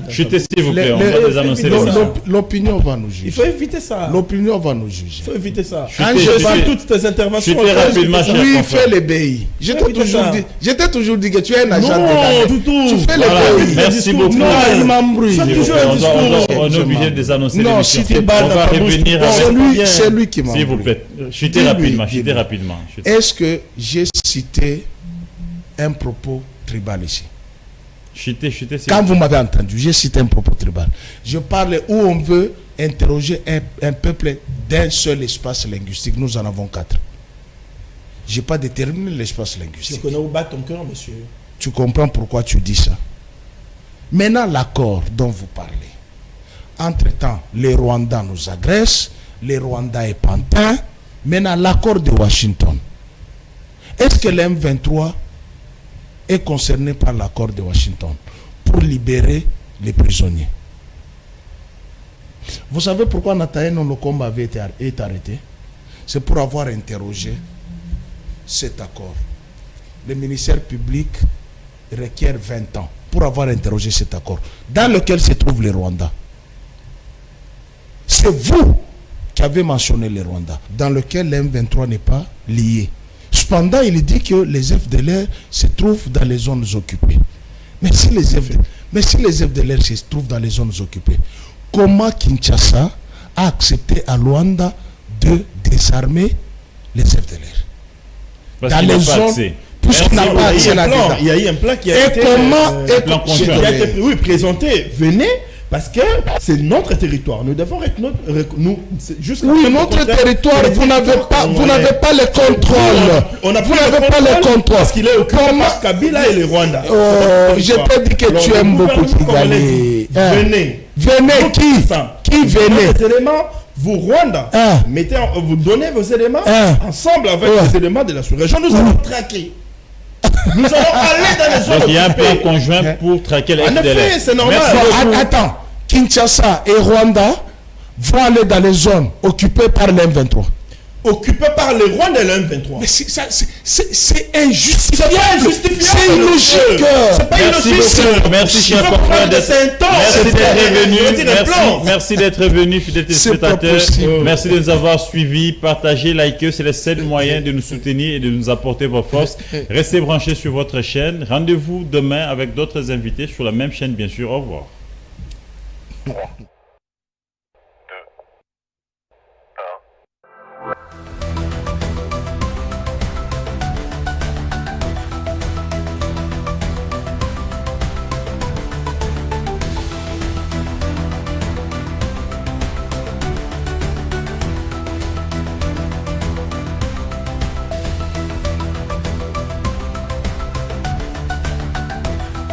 dans Chutez, ta- s'il vous plaît, on Les- doit les- désannoncer l'op- l'émission. L'opinion va nous Il juger. faut éviter ça. L'opinion va nous juger. Il faut éviter ça. Chutez, Quand je chutez. vois toutes tes interventions. Chutez il faut rapidement, éviter ça. cher Oui, confrère. fais les BI. Je Oui, t'ai toujours dit que tu es un agent de Non, la... du tout. Tu fais Voilà, les BI. merci beaucoup. Non, il m'embrouille. Ça, S'il vous toujours plaît, un on discours. est obligé de désannoncer Non, l'émission. si tu On balles dans va ta bouche, revenir tu avec... bien. C'est lui qui m'embrouille. S'il vous plaît, chutez Dis-lui, rapidement, dis-lui. chutez rapidement. chutez. Est-ce que j'ai cité un propos tribal ici? Chutez, chutez. s'il Quand vous vous m'avez entendu, j'ai cité un propos tribal. Je parle où on veut interroger un peuple d'un seul espace linguistique. Nous en avons 4. Je n'ai pas déterminé l'espace Je linguistique. connais où bat ton cœur, monsieur. Tu comprends pourquoi tu dis ça. Maintenant, l'accord dont vous parlez. Entre-temps, les Rwandais nous agressent, les Rwandais et Pantin. Maintenant, l'accord de Washington. Est-ce que l'M23 est concerné par l'accord de Washington pour libérer les prisonniers? Vous savez pourquoi Nathalie Nolokomba avait été arrêté? C'est pour avoir interrogé cet accord. Le ministère public requiert 20 ans pour avoir interrogé cet accord, dans lequel se trouvent les Rwandais. C'est vous qui avez mentionné les Rwandais, dans lequel l'M23 n'est pas lié. Cependant, il dit que les FDLR se trouvent dans les zones occupées. Mais si les FDLR se trouvent dans les zones occupées, comment Kinshasa a accepté à Luanda de désarmer les FDLR? Parce Dans qu'il les n'a pas zones- accès. Puisqu'il n'a pas accès là-dedans. Il y a eu un plan qui a Et été... comment... et plan com- conjoint. s'il te qui a plaît. été présenté. Venez, parce que c'est notre territoire. Nous devons être jusqu'à Oui, notre territoire, vous n'avez pas le contrôle. On a Vous n'avez pas le contrôle. parce qu'il est occupé Comment- par Kabila et les Rwandais. Oh, je t'ai dit que Alors, tu le aimes beaucoup gouvernement congolais Kigali. dit, Hein. venez. Venez, qui venez? Les éléments, vous Rwanda, Hein. vous donnez vos éléments Hein. ensemble avec Ouais. les éléments de la sous-région. Nous allons traquer. nous allons aller dans les zones Donc il y a un plan occupées. conjoint pour traquer les En effet, FDLR. c'est normal. Merci Non, beaucoup. attends, Kinshasa et Rwanda vont aller dans les zones occupées par l'M23. Occupé par les Rwandais et le M23. Mais c'est injustifiable. C'est pas injustifiable. C'est illogique. C'est pas Merci illogique. beaucoup. Merci, Il cher faut confrère prendre de- des intenses. Merci d'être revenu. Je veux dire, les plans. Merci d'être venu, fidèles C'est pas téléspectateurs. possible. Merci de nous avoir suivis, partagé, liké. C'est le seul moyen de nous soutenir et de nous apporter vos forces. Restez branchés sur votre chaîne. Rendez-vous demain avec d'autres invités sur la même chaîne, bien sûr. Au revoir.